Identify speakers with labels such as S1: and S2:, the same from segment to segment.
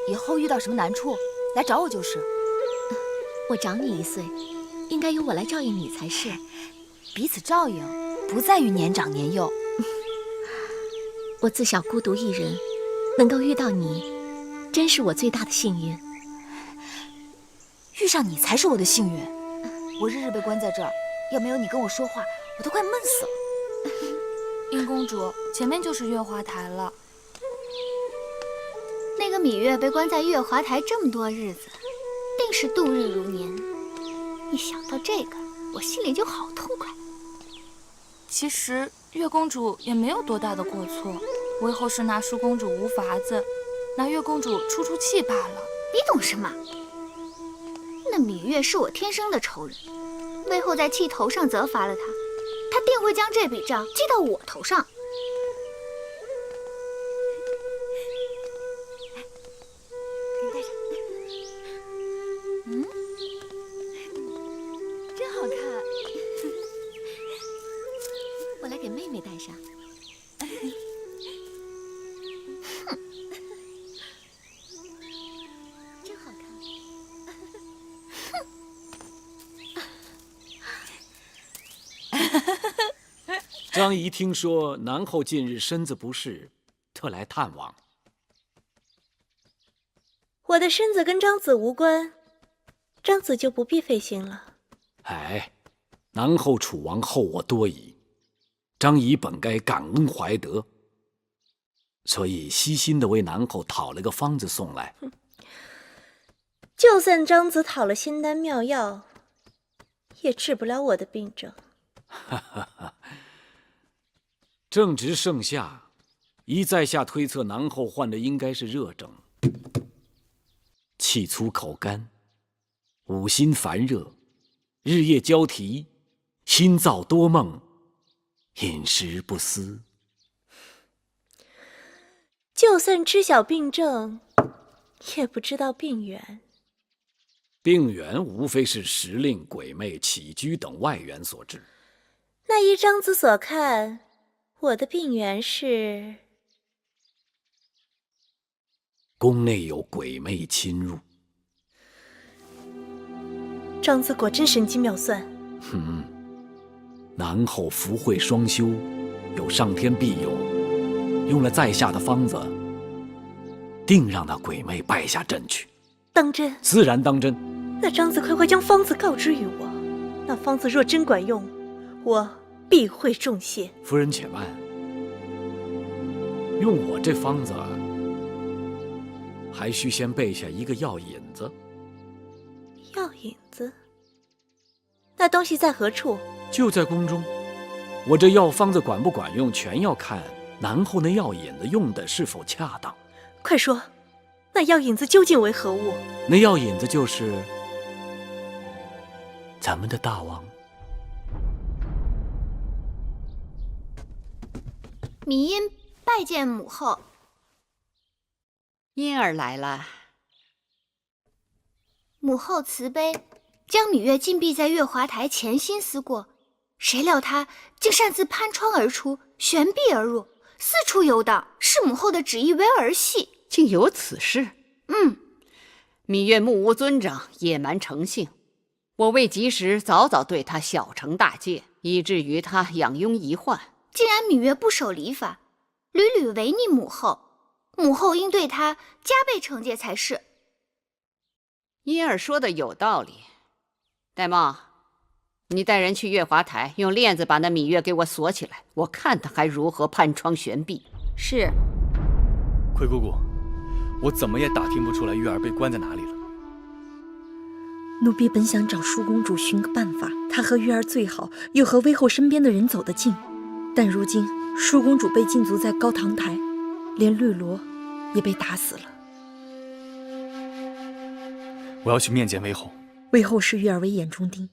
S1: 以后遇到什么难处来找我就是。
S2: 我长你1岁，应该由我来照应你才是。
S1: 彼此照应，不在于年长年幼。
S2: 我自小孤独一人，能够遇到你，真是我最大的幸运。
S1: 遇上你才是我的幸运。我日日被关在这儿，要没有你跟我说话，我都快闷死了。
S3: 殷公主，前面就是月华台了。
S4: 那个芈月被关在月华台这么多日子，定是度日如年。一想到这个，我心里就好痛快。
S3: 其实月公主也没有多大的过错，魏后是拿淑公主无法子，拿月公主出气罢了。
S4: 你懂什么？那芈月是我天生的仇人，魏后在气头上责罚了她，她定会将这笔账记到我头上。
S1: 给你戴上。嗯，真好看。
S2: 我来给妹妹戴上。真好看。
S5: 张仪听说南后近日身子不适，特来探望。
S6: 我的身子跟张子无关，张子就不必费心了。
S5: 哎，南后楚王厚我多矣，张仪本该感恩怀德，所以悉心的为南后讨了个方子送来。
S6: 就算张子讨了仙丹妙药，也治不了我的病症。
S5: 哈哈哈。正值盛夏，依在下推测，南后患的应该是热症，气粗口干，五心烦热，日夜交替，心躁多梦，饮食不思。
S6: 就算知晓病症，也不知道病源。
S5: 病源无非是时令、鬼魅、起居等外源所致。
S6: 那依张子所看，我的病源是
S5: 宫内有鬼魅侵入。
S6: 张子果真神机妙算。
S5: 南后福慧双修，有上天庇佑，用了在下的方子，定让那鬼魅败下阵去。
S6: 当真？
S5: 自然当真。
S6: 那张子快将方子告知于我，那方子若真管用，我必会重谢。
S5: 夫人且慢，用我这方子，还需先备下一个药引子。
S6: 药引子？那东西在何处？
S5: 就在宫中。我这药方子管不管用，全要看南后那药引子用的是否恰当。
S6: 快说，那药引子究竟为何物？
S5: 那药引子就是咱们的大王。
S4: 芈因拜见母后。
S7: 因儿来了。
S4: 母后慈悲，将芈月禁闭在月华台，潜心思过，谁料她竟擅自攀窗而出，悬壁而入，四处游荡，视母后的旨意为儿戏。
S7: 竟有此事？芈月目无尊长，野蛮成性，我未及时早早对她小惩大戒，以至于她养庸遗患。
S4: 既然芈月不守礼法，屡屡违逆母后，母后应对她加倍惩戒才是。
S7: 因儿说的有道理。戴帽，你带人去月华台，用链子把那芈月给我锁起来，我看她还如何攀窗悬壁。
S2: 是。
S8: 魁姑姑，我怎么也打听不出来月儿被关在哪里了。
S9: 奴婢本想找淑公主寻个办法，她和月儿最好，又和微后身边的人走得近。但如今淑公主被禁足在高堂台，连绿萝也被打死了。
S8: 我要去面见微后。
S9: 微后视月儿为眼中钉，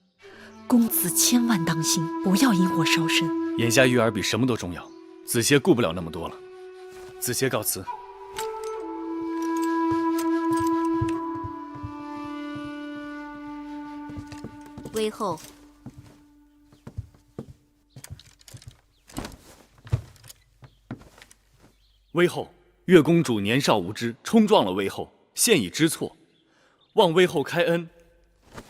S9: 公子千万当心，不要引火烧身。
S8: 眼下月儿比什么都重要，子歇顾不了那么多了。子歇告辞。
S2: 微后，
S8: 微后，月公主年少无知，冲撞了微后，现已知错，望威后开恩，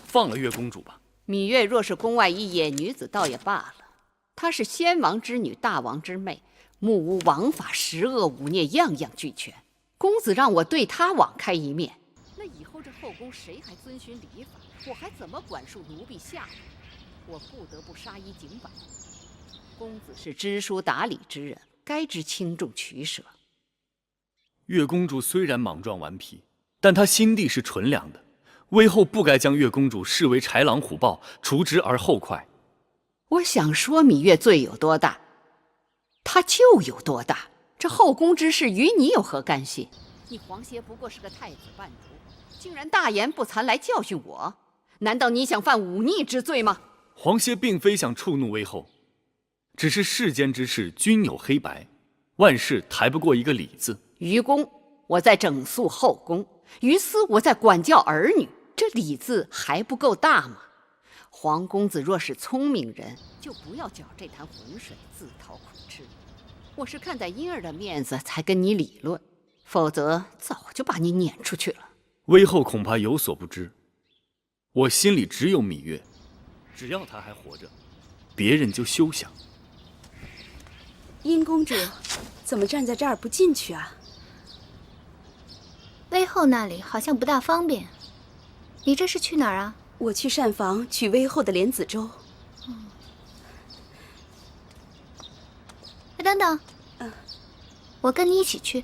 S8: 放了月公主吧。
S7: 芈月若是宫外一野女子，倒也罢了。她是先王之女，大王之妹，目无王法，十恶五孽，样样俱全。公子让我对她网开一面，那以后这后宫谁还遵循礼法？我还怎么管束奴婢下人？我不得不杀一儆百。公子是知书达理之人，该知轻重取舍。
S8: 月公主虽然莽撞顽皮，但她心地是纯良的。威后不该将月公主视为豺狼虎豹，除之而后快。
S7: 我想说，芈月罪有多大，她就有多大。这后宫之事与你有何干系？你皇协不过是个太子伴读，竟然大言不惭来教训我，难道你想犯忤逆之罪吗？
S8: 皇协并非想触怒威后，只是世间之事均有黑白，万事抬不过一个理字。
S7: 于公，我在整肃后宫；于私，我在管教儿女。这理字还不够大吗？皇公子若是聪明人，就不要搅这潭浑水，自讨苦吃。我是看在婴儿的面子才跟你理论，否则早就把你撵出去了。
S8: 威后恐怕有所不知，我心里只有芈月，只要她还活着，别人就休想。
S10: 殷公主，怎么站在这儿不进去啊？
S4: 威后那里好像不大方便。你这是去哪儿啊？
S10: 我去膳房取威后的莲子粥。
S4: 等等，我跟你一起去。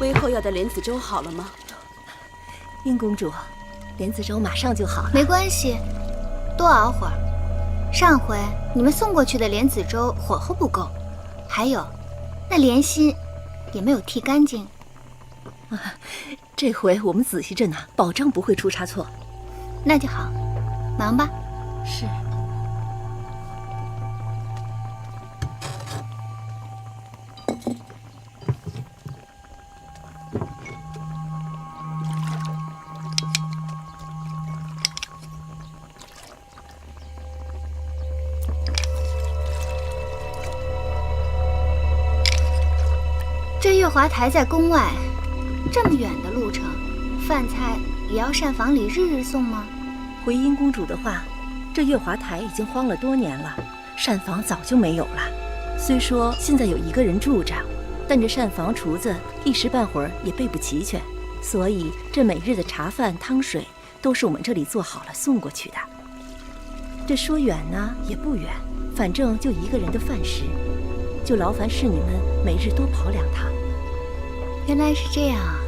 S10: 威后要的莲子粥好了吗？
S2: 殷公主，莲子粥马上就好了。
S4: 没关系，多熬会儿。上回你们送过去的莲子粥火候不够，还有那莲心也没有剔干净。
S2: 这回我们仔细着呢，保证不会出差错。
S4: 那就好，忙吧。
S2: 是。
S4: 这月华台在宫外，这么远的路程，饭菜也要膳房里日日送吗？
S6: 回殷公主的话，这月华台已经荒了多年了，膳房早就没有了。虽说现在有一个人住着，但这膳房厨子一时半会儿也备不齐全，所以这每日的茶饭汤水都是我们这里做好了送过去的。这说远呢也不远，反正就一个人的饭食，就劳烦侍女们每日多跑2趟。
S4: 原来是这样啊！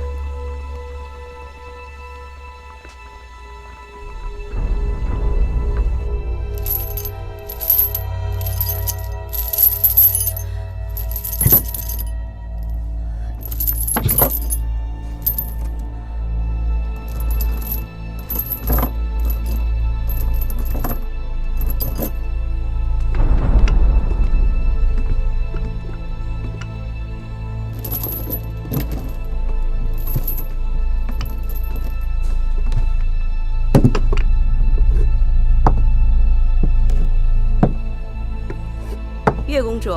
S10: 月公主，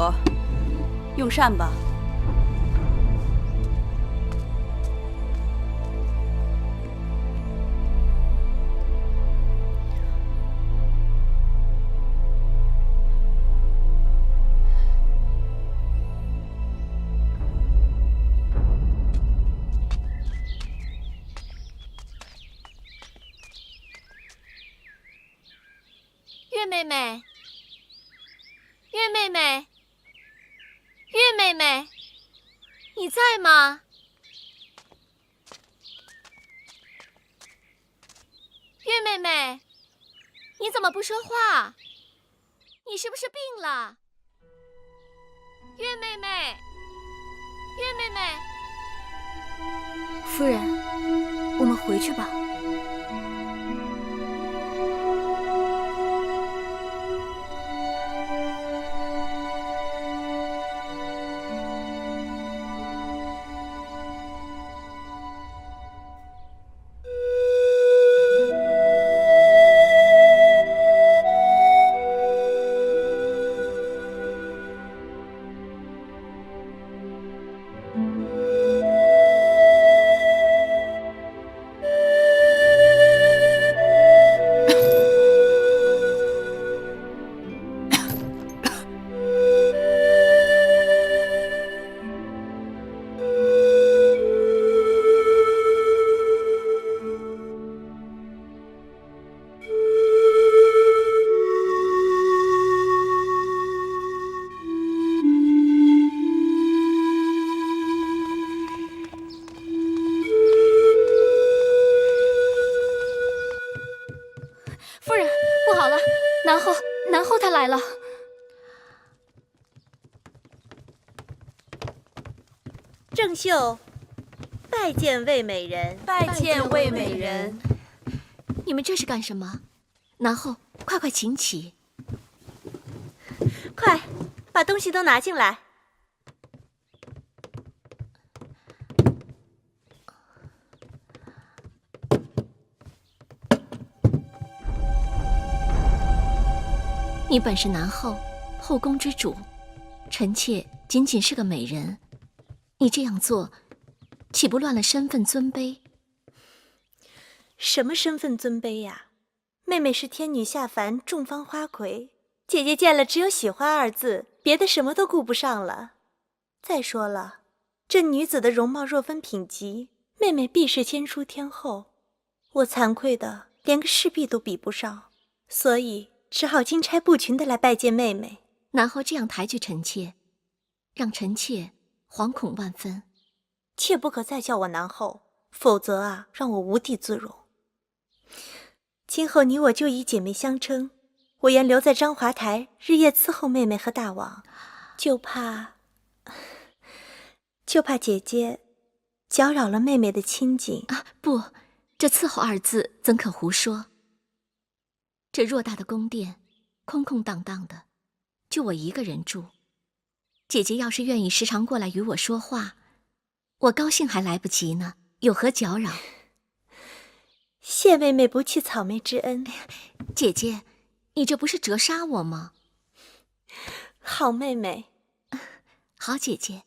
S10: 用膳吧。
S4: 月妹妹，月妹妹，月妹妹，你在吗？月妹妹，你怎么不说话？你是不是病了？月妹妹，月妹妹，
S1: 夫人，我们回去吧。
S3: 夫人，不好了，南后他来了。
S6: 郑袖，拜见魏美人。
S10: 拜见魏美人。
S2: 你们这是干什么？南后，快请起。
S6: 快，把东西都拿进来。
S2: 你本是南后，后宫之主，臣妾仅仅是个美人，你这样做，岂不乱了身份尊卑？
S6: 什么身份尊卑呀？妹妹是天女下凡，众芳花魁，姐姐见了只有喜欢二字，别的什么都顾不上了。再说了，这女子的容貌若分品级，妹妹必是先出天后，我惭愧的连个侍婢都比不上，所以只好金钗不群的来拜见妹妹。
S2: 南后这样抬举臣妾，让臣妾惶恐万分。
S6: 切不可再叫我南后，否则啊，让我无地自容。今后你我就以姐妹相称，我愿留在章华台，日夜伺候妹妹和大王，就怕姐姐搅扰了妹妹的清静。
S2: 不，这伺候二字怎可胡说？这偌大的宫殿，空空荡荡的，就我一个人住。姐姐要是愿意时常过来与我说话，我高兴还来不及呢，有何搅扰？
S6: 谢妹妹不弃草莓之恩。
S2: 姐姐，你这不是折杀我吗？
S6: 好妹妹。
S2: 好姐姐。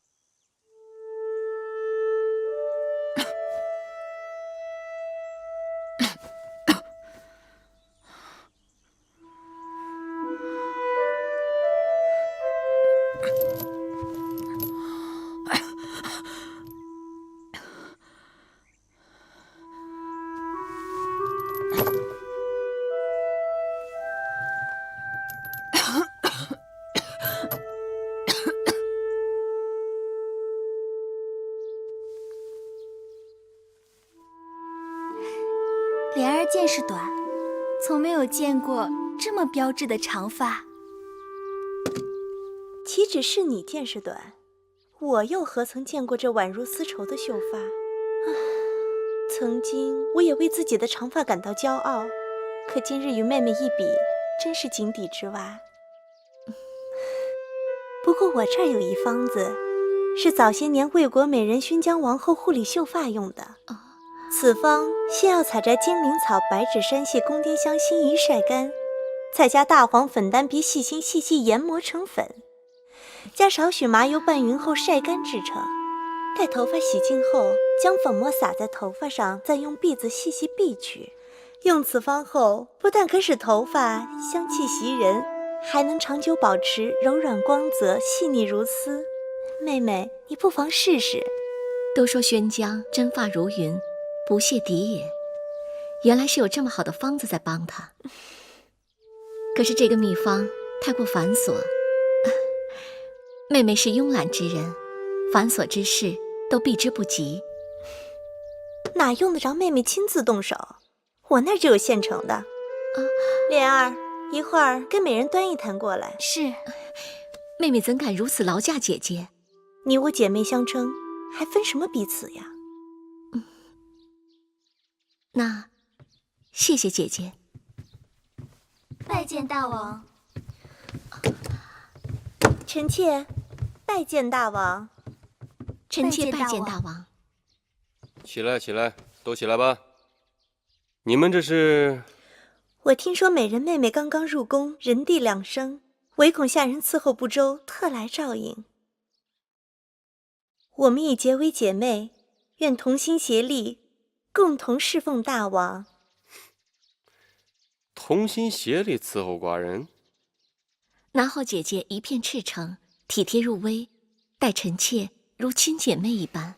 S4: 莲儿见识短，从没有见过这么标致的长发。
S6: 岂止是你见识短，我又何曾见过这宛如丝绸的秀发？曾经我也为自己的长发感到骄傲，可今日与妹妹一比，真是井底之蛙。不过我这儿有一方子，是早些年魏国美人熏江王后护理秀发用的。此方先要采摘金鳞草、白芷、山泻、宫颠香、辛夷晒干，再加大黄、粉丹皮、细辛细细研磨成粉，加少许麻油拌匀后晒干制成。待头发洗净后，将粉末撒在头发上，再用篦子细细篦去。用此方后，不但可使头发香气袭人，还能长久保持柔软光泽、细腻如丝。妹妹，你不妨试试。
S2: 都说宣江真发如云，不屑敌也。原来是有这么好的方子在帮他。可是这个秘方太过繁琐，妹妹是慵懒之人，繁琐之事都避之不及。
S6: 哪用得着妹妹亲自动手？我那儿就有现成的。莲儿，一会儿跟美人端一坛过来。
S4: 是。
S2: 妹妹怎敢如此劳驾姐姐？
S6: 你我姐妹相称，还分什么彼此呀？
S2: 那谢谢姐姐。
S4: 拜见大王。
S6: 臣妾拜见大王。
S2: 臣妾拜见大王。
S11: 起来，起来，都起来吧。你们这是？
S6: 我听说美人妹妹刚刚入宫，人地两生，唯恐下人伺候不周，特来照应。我们已结为姐妹，愿同心协力，共同侍奉大王。
S11: 同心协力伺候寡人。
S2: 南后姐姐一片赤诚，体贴入微，待臣妾如亲姐妹一般。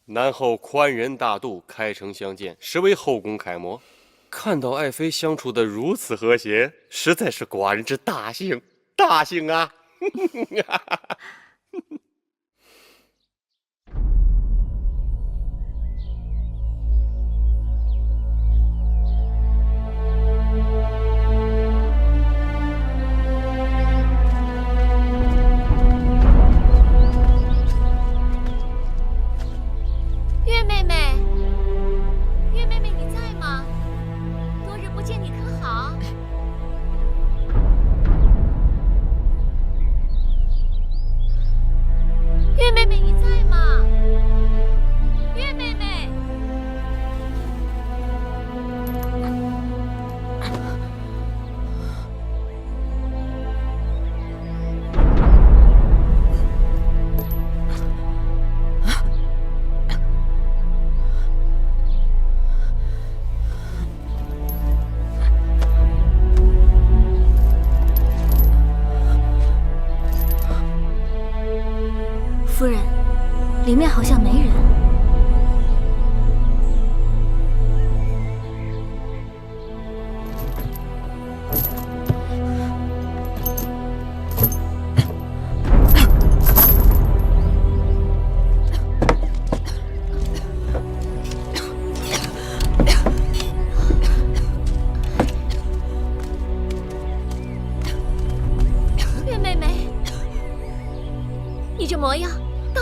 S11: 南后宽仁大度，开诚相见，实为后宫楷模。看到爱妃相处得如此和谐，实在是寡人之大幸，大幸啊！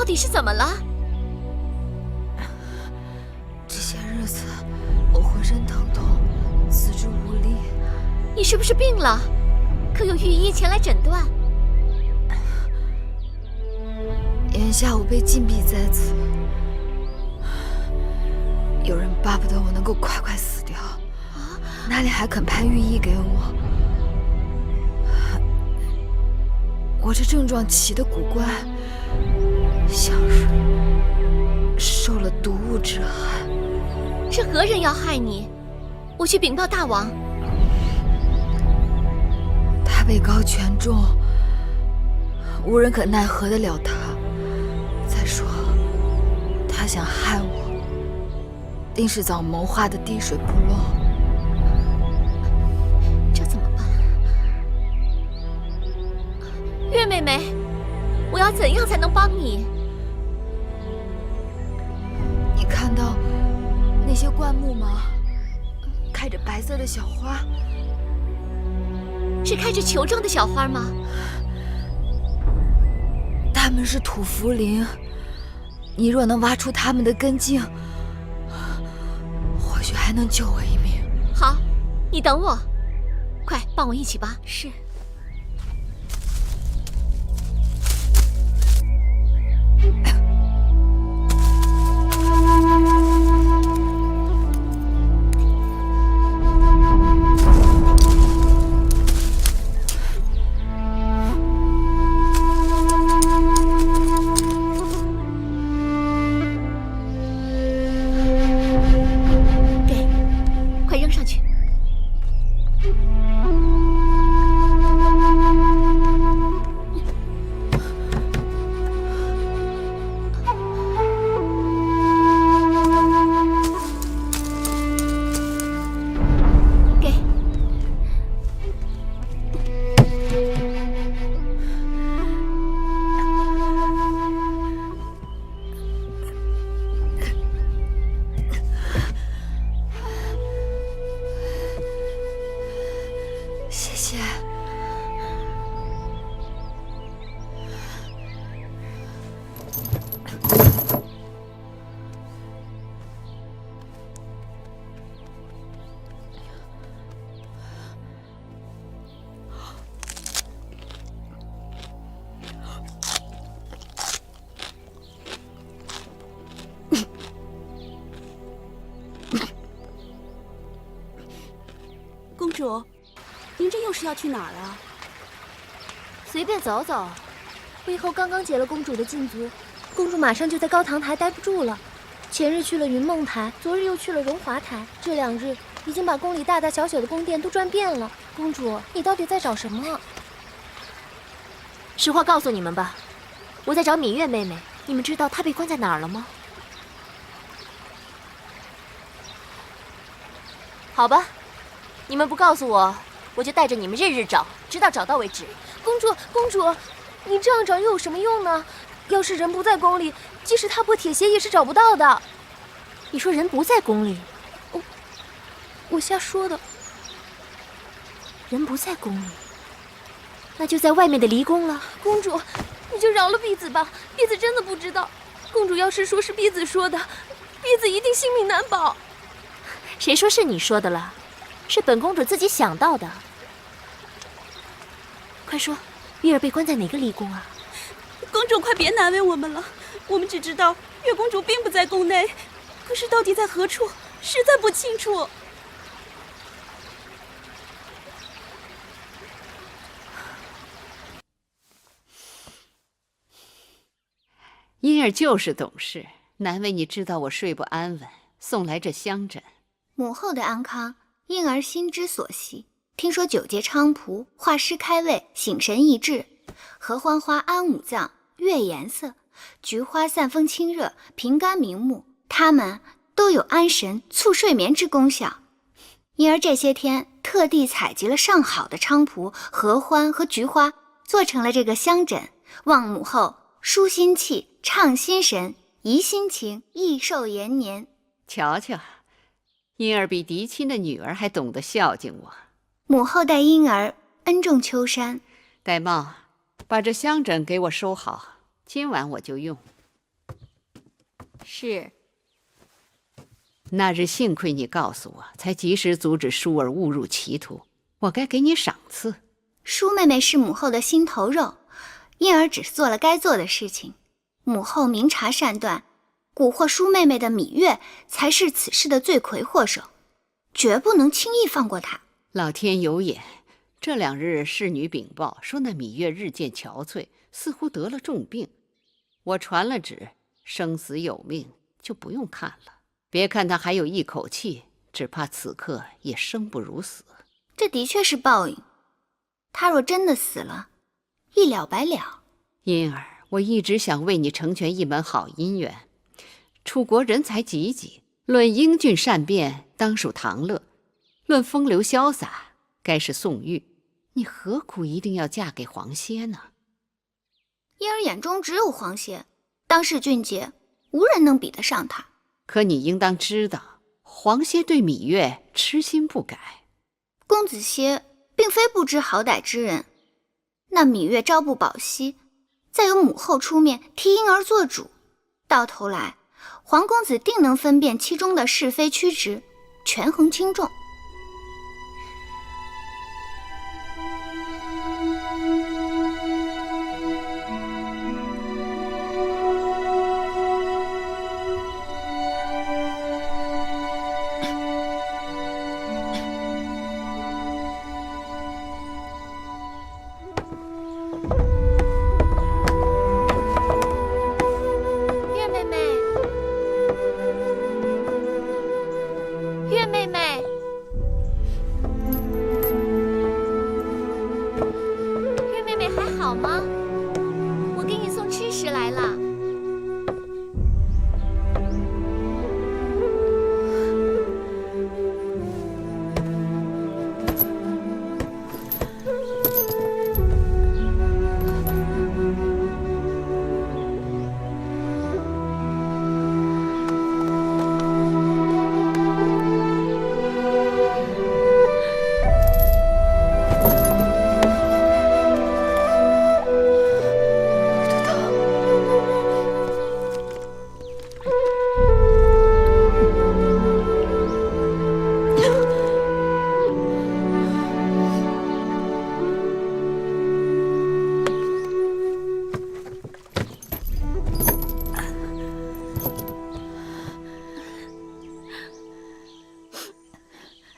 S2: 底是怎么了？
S1: 这些日子我浑身疼痛，四肢无力。
S2: 你是不是病了？可有御医前来诊断？
S1: 眼下我被禁闭在此，有人巴不得我能够快快死掉，哪里还肯派御医给我？我这症状奇得古怪，像是受了毒物之害。
S2: 是何人要害你？我去禀报大王。
S1: 他位高权重，无人可奈何得了他。再说，他想害我，定是早谋划的滴水不漏。
S2: 这怎么办？月妹妹，我要怎样才能帮你？
S1: 你看到那些灌木吗？开着白色的小花。
S2: 是开着球状的小花吗？
S1: 它们是土茯苓，你若能挖出它们的根茎，或许还能救我一命。
S2: 好，你等我，快帮我一起挖。
S1: 是。谢谢。
S10: 公主，您这又是要去哪儿啊？
S4: 随便走走。
S12: 魏后刚刚解了公主的禁足，公主马上就在高堂台待不住了。前日去了云梦台，昨日又去了荣华台，这2日已经把宫里大大小小的宫殿都转遍了。公主，你到底在找什么？
S2: 实话告诉你们吧，我在找芈月妹妹。你们知道她被关在哪儿了吗？好吧，你们不告诉我，我就带着你们日日找，直到找到为止。
S12: 公主，公主，你这样找又有什么用呢？要是人不在宫里，即使踏破铁鞋也是找不到的。
S2: 你说人不在宫里？
S12: 我瞎说的。
S2: 人不在宫里，那就在外面的离宫了。
S12: 公主，你就饶了婢子吧，婢子真的不知道。公主要是说是婢子说的，婢子一定性命难保。
S2: 谁说是你说的了？是本公主自己想到的。快说，月儿被关在哪个离宫啊？
S10: 公主，快别难为我们了，我们只知道月公主并不在宫内，可是到底在何处，实在不清楚。
S7: 婴儿就是懂事，难为你知道我睡不安稳，送来这香枕。
S4: 母后的安康，婴儿心之所系。听说9节菖蒲，化湿开胃，醒神益智；合欢花安五脏，悦颜色；菊花散风清热，平肝明目。它们都有安神、促睡眠之功效。婴儿这些天特地采集了上好的菖蒲、合欢和菊花，做成了这个香枕，望母后舒心气、畅心神、怡心情、益寿延年。
S7: 瞧瞧，婴儿比嫡亲的女儿还懂得孝敬我。
S4: 母后待婴儿恩重秋山。
S7: 玳瑁，把这香枕给我收好，今晚我就用。是。那日幸亏你告诉我，才及时阻止舒儿误入歧途，我该给你赏赐。
S4: 舒妹妹是母后的心头肉，因而只做了该做的事情。母后明察善断，蛊惑舒妹妹的芈月才是此事的罪魁祸首，绝不能轻易放过她。
S7: 老天有眼，这2日侍女禀报说那芈月日渐憔悴，似乎得了重病。我传了旨，生死有命，就不用看了。别看她还有一口气，只怕此刻也生不如死。
S4: 这的确是报应，她若真的死了，一了百了。
S7: 因儿，我一直想为你成全一门好姻缘。楚国人才济济，论英俊善辩，当属唐乐；论风流潇洒，该是宋玉。你何苦一定要嫁给黄歇呢？
S4: 因儿眼中只有黄歇，当世俊杰，无人能比得上他。
S7: 可你应当知道，黄歇对芈月痴心不改。
S4: 公子歇并非不知好歹之人，那芈月朝不保夕，再由母后出面替婴儿做主，到头来黄公子定能分辨其中的是非曲直，权衡轻重。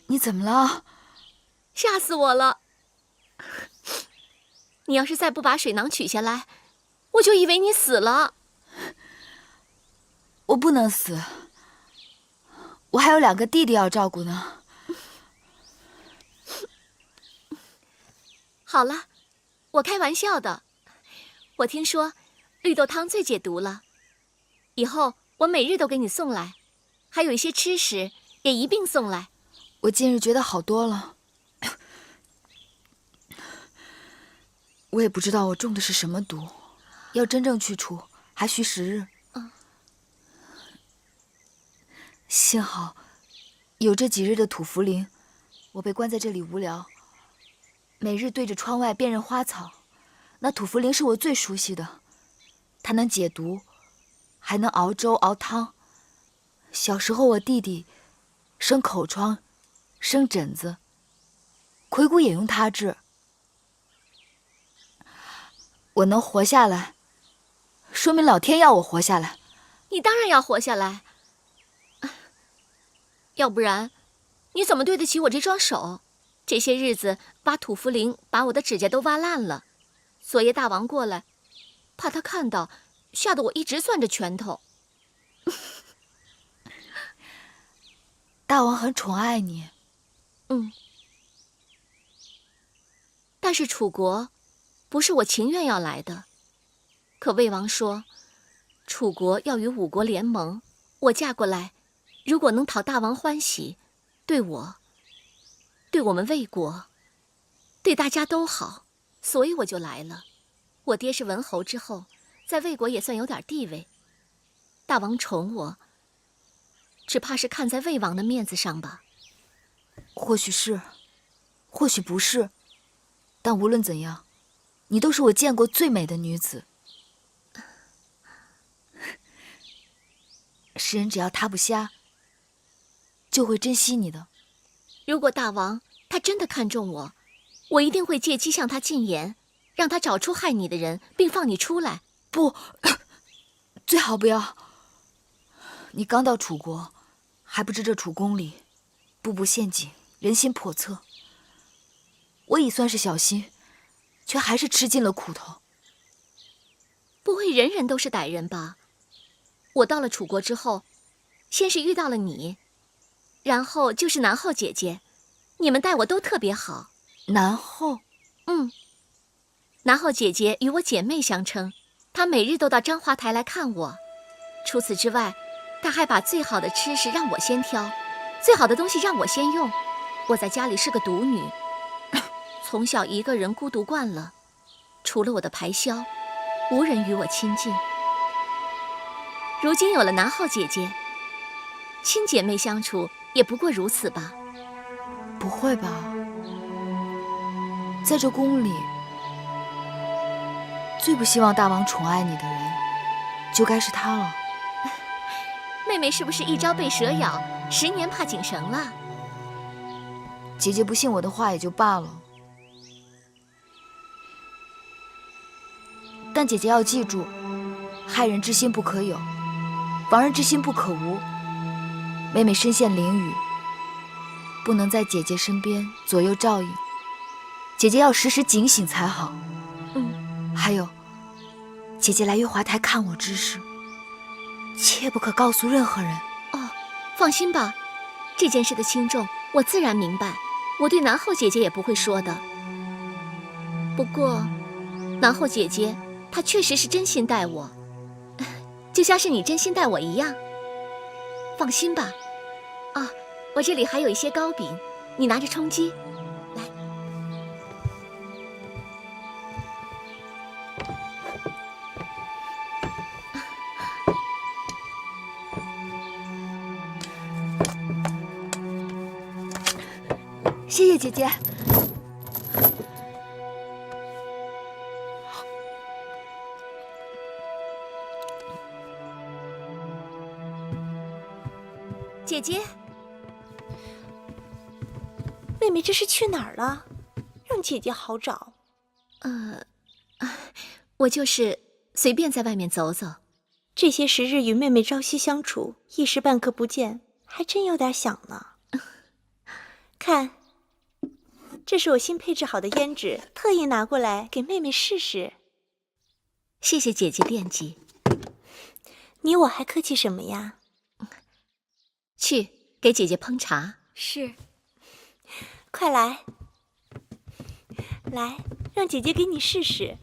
S1: 你怎么了？
S2: 吓死我了！你要是再不把水囊取下来，我就以为你死了。
S1: 我不能死，我还有2个弟弟要照顾呢。
S2: 好了，我开玩笑的。我听说绿豆汤最解毒了，以后我每日都给你送来，还有一些吃食也一并送来。
S1: 我近日觉得好多了，我也不知道我中的是什么毒，要真正去除还需时日。幸好有这几日的土茯苓，我被关在这里无聊，每日对着窗外辨认花草。那土茯苓是我最熟悉的，它能解毒，还能熬粥熬汤。小时候我弟弟生口疮生疹子，魁骨也用它治。我能活下来，说明老天要我活下来。
S2: 你当然要活下来，要不然你怎么对得起我这双手？这些日子把土茯苓把我的指甲都挖烂了，昨夜大王过来，怕他看到，吓得我一直攥着拳头。
S1: 大王很宠爱你。
S2: 但是楚国不是我情愿要来的，可魏王说楚国要与5国联盟，我嫁过来，如果能讨大王欢喜，对我，对我们魏国，对大家都好，所以我就来了。我爹是文侯之后，在魏国也算有点地位，大王宠我，只怕是看在魏王的面子上吧。
S1: 或许是，或许不是，但无论怎样，你都是我见过最美的女子。世人只要他不瞎，就会珍惜你的。
S2: 如果大王他真的看中我，我一定会借机向他进言，让他找出害你的人，并放你出来。
S1: 不，最好不要。你刚到楚国，还不知这楚宫里步步陷阱，人心叵测。我已算是小心，却还是吃尽了苦头。
S2: 不会人人都是歹人吧？我到了楚国之后，先是遇到了你，然后就是南后姐姐，你们待我都特别好。
S1: 南后？
S2: 南后姐姐与我姐妹相称，她每日都到章华台来看我。除此之外，她还把最好的吃食让我先挑，最好的东西让我先用。我在家里是个独女，从小一个人孤独惯了，除了我的排箫，无人与我亲近。如今有了南后姐姐，亲姐妹相处也不过如此吧？
S1: 不会吧？在这宫里，最不希望大王宠爱你的人，就该是他了。
S2: 妹妹是不是一朝被蛇咬，10年怕井绳了？
S1: 姐姐不信我的话也就罢了，但姐姐要记住，害人之心不可有，防人之心不可无。妹妹身陷囹圄，不能在姐姐身边左右照应，姐姐要时时警醒才好。还有，姐姐来月华台看我之事，切不可告诉任何人。
S2: 放心吧，这件事的轻重我自然明白，我对南后姐姐也不会说的。不过，南后姐姐她确实是真心待我，就像是你真心待我一样。放心吧。我这里还有一些糕饼，你拿着充饥。来，
S1: 谢谢姐姐。
S2: 姐姐，
S9: 妹妹这是去哪儿了？让姐姐好找。
S2: 我就是随便在外面走走。
S9: 这些时日与妹妹朝夕相处，一时半刻不见，还真有点想呢。看，这是我新配制好的胭脂，特意拿过来给妹妹试试。
S2: 谢谢姐姐惦记。
S9: 你我还客气什么呀？
S2: 去给姐姐烹茶。
S1: 是。
S9: 快来，来，让姐姐给你试试。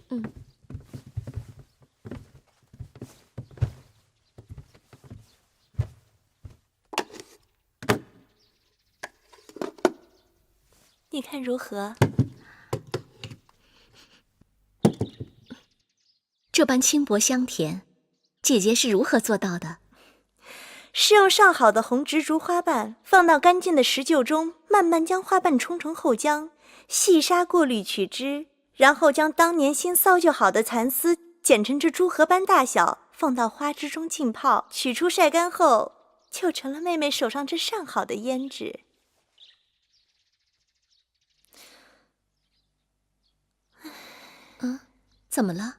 S9: 你看如何？
S2: 这般轻薄香甜，姐姐是如何做到的？
S9: 是用上好的红植竹花瓣放到干净的石臼中，慢慢将花瓣冲成后浆，细砂过滤取汁，然后将当年新骚就好的蚕丝剪成这珠核般大小，放到花枝中浸泡，取出晒干后，就成了妹妹手上这上好的胭脂。
S2: 怎么了？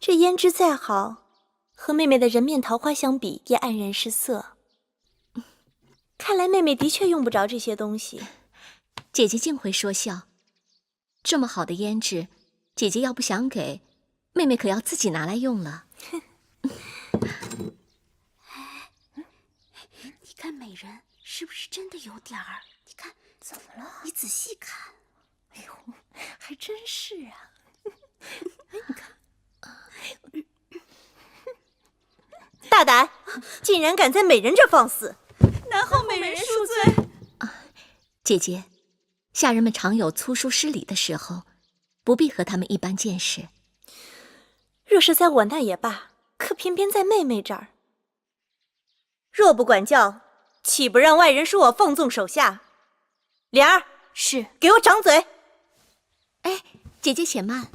S9: 这胭脂再好，和妹妹的人面桃花相比，也黯然失色。看来妹妹的确用不着这些东西。
S2: 姐姐竟会说笑。这么好的胭脂，姐姐要不想给，妹妹可要自己拿来用了。
S10: 你看美人是不是真的有点儿？你看怎么了？你仔细看。哎呦，还真是啊！哎，你看。
S9: 大胆，竟然敢在美人这放肆！
S10: 南后美人恕罪。
S2: 姐姐，下人们常有粗疏失礼的时候，不必和他们一般见识。
S9: 若是在我那也罢，可偏偏在妹妹这儿。若不管教，岂不让外人说我放纵手下？莲儿，
S1: 是，
S9: 给我掌嘴！
S2: 哎，姐姐且慢，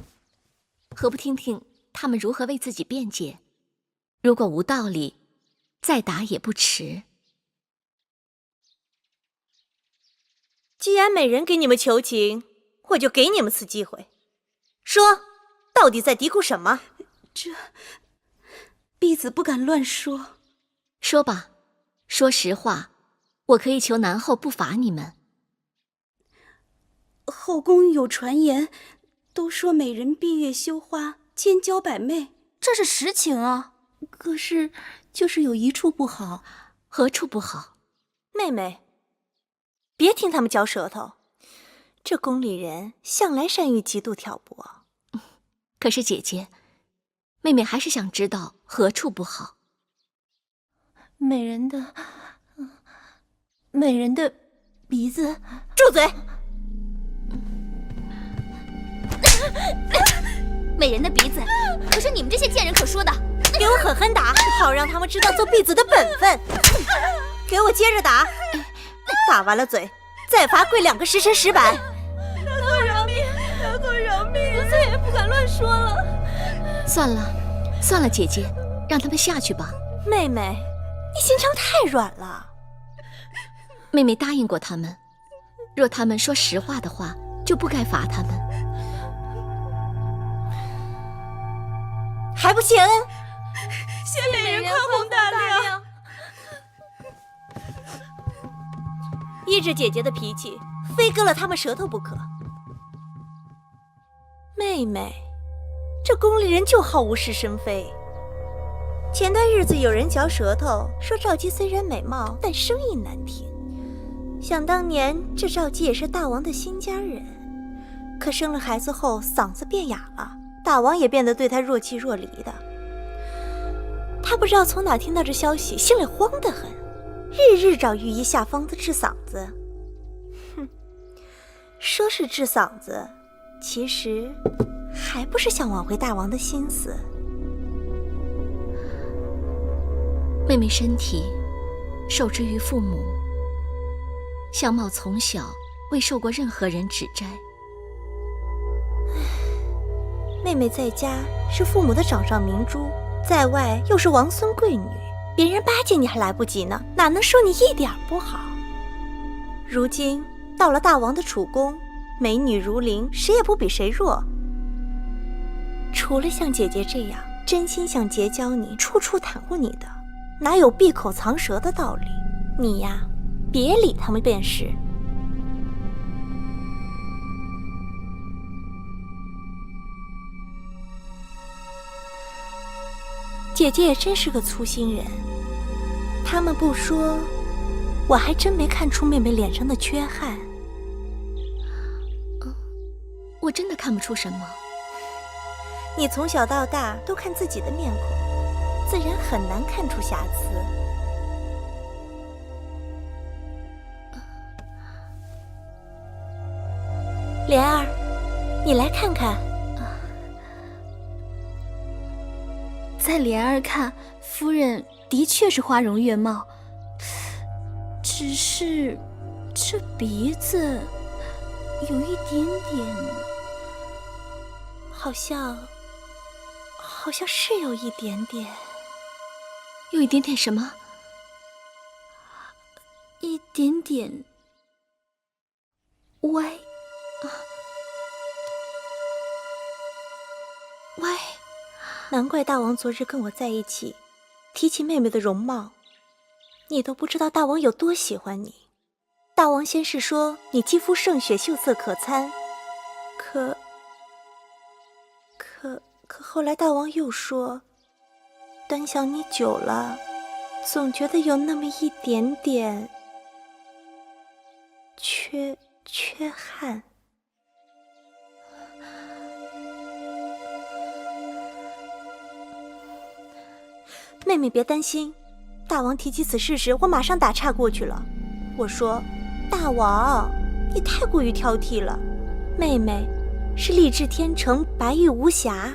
S2: 何不听听他们如何为自己辩解？如果无道理，再打也不迟。
S6: 既然美人给你们求情，我就给你们次机会，说，到底在嘀咕什么？
S9: 婢子不敢乱说。
S2: 说吧，说实话，我可以求南后不罚你们。
S9: 后宫有传言，都说美人闭月羞花，千娇百媚，
S10: 这是实情啊。
S9: 可是就是有一处不好。
S2: 何处不好？
S6: 妹妹，别听他们嚼舌头，这宫里人向来善于极度挑拨。
S2: 可是姐姐，妹妹还是想知道何处不好。
S9: 美人的鼻子。
S6: 住嘴！
S10: 美人的鼻子，可是你们这些贱人可说的。
S6: 给我狠狠打，好让他们知道做婢子的本分。给我接着打，打完了嘴，再罚跪2个时辰10板。
S9: 大哥饶命！大哥饶命！我再也不敢乱说了。
S2: 算了，姐姐，让他们下去吧。
S6: 妹妹，你心肠太软了。
S2: 妹妹答应过他们，若他们说实话的话，就不该罚他们。
S6: 还不谢恩？
S9: 谢美人宽宏大量。
S6: 依着姐姐的脾气，非割了他们舌头不可。妹妹，这宫里人就好无事生非。前段日子有人嚼舌头，说赵姬虽然美貌，但声音难听。想当年，这赵姬也是大王的新家人，可生了孩子后嗓子变哑了，大王也变得对她若即若离的。他不知道从哪听到这消息，心里慌得很，日日找御医下方子治嗓子。哼，说是治嗓子，其实还不是想挽回大王的心思。
S2: 妹妹身体受之于父母，相貌从小未受过任何人指摘。
S6: 妹妹在家是父母的掌上明珠，在外又是王孙贵女，别人巴结你还来不及呢，哪能说你一点不好？如今到了大王的储宫，美女如林，谁也不比谁弱。除了像姐姐这样真心想结交你、处处袒护你的，哪有闭口藏舌的道理？你呀，别理他们便是。姐姐也真是个粗心人，他们不说，我还真没看出妹妹脸上的缺憾。
S2: 我真的看不出什么。
S6: 你从小到大都看自己的面孔，自然很难看出瑕疵。莲儿，你来看看。
S10: 在莲儿看，夫人的确是花容月貌，只是这鼻子有一点点，
S6: 好像是有一点点。
S2: 有一点点什么？
S10: 一点点歪
S6: 歪。难怪大王昨日跟我在一起，提起妹妹的容貌，你都不知道大王有多喜欢你。大王先是说你肌肤胜雪，秀色可餐，可后来大王又说，端详你久了，总觉得有那么一点点缺憾。妹妹别担心，大王提起此事时，我马上打岔过去了。我说，大王，你太过于挑剔了，妹妹是丽质天成，白玉无瑕。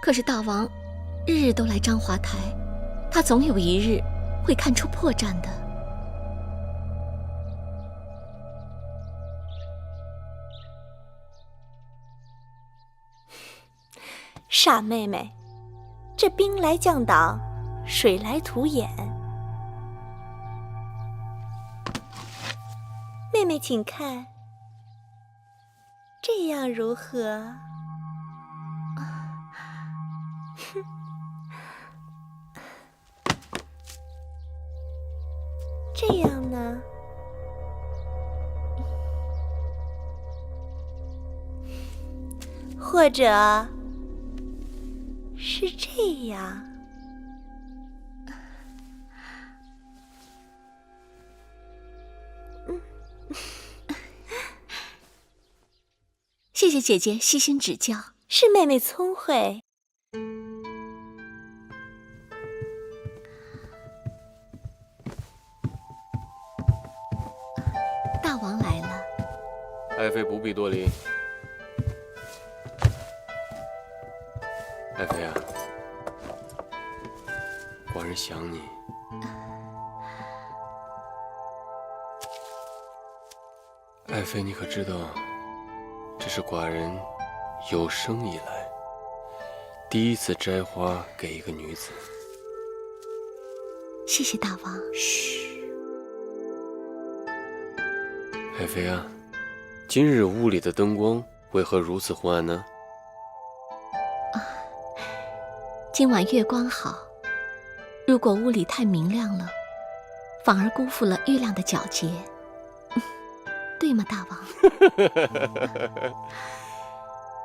S2: 可是大王日日都来章华台，他总有一日会看出破绽的。
S13: 傻妹妹，这兵来将挡，水来土掩。妹妹请看，这样如何？这样呢？或者是这样？
S2: 谢谢姐姐细心指教，
S13: 是妹妹聪慧。
S2: 大王来了。
S11: 爱妃不必多礼。爱妃啊，寡人想你。爱妃，你可知道，这是寡人有生以来第一次摘花给一个女子。
S2: 谢谢大王。
S11: 嘘，爱妃啊，今日屋里的灯光为何如此昏暗呢？
S2: 今晚月光好，如果屋里太明亮了，反而辜负了月亮的皎洁，对吗，大王？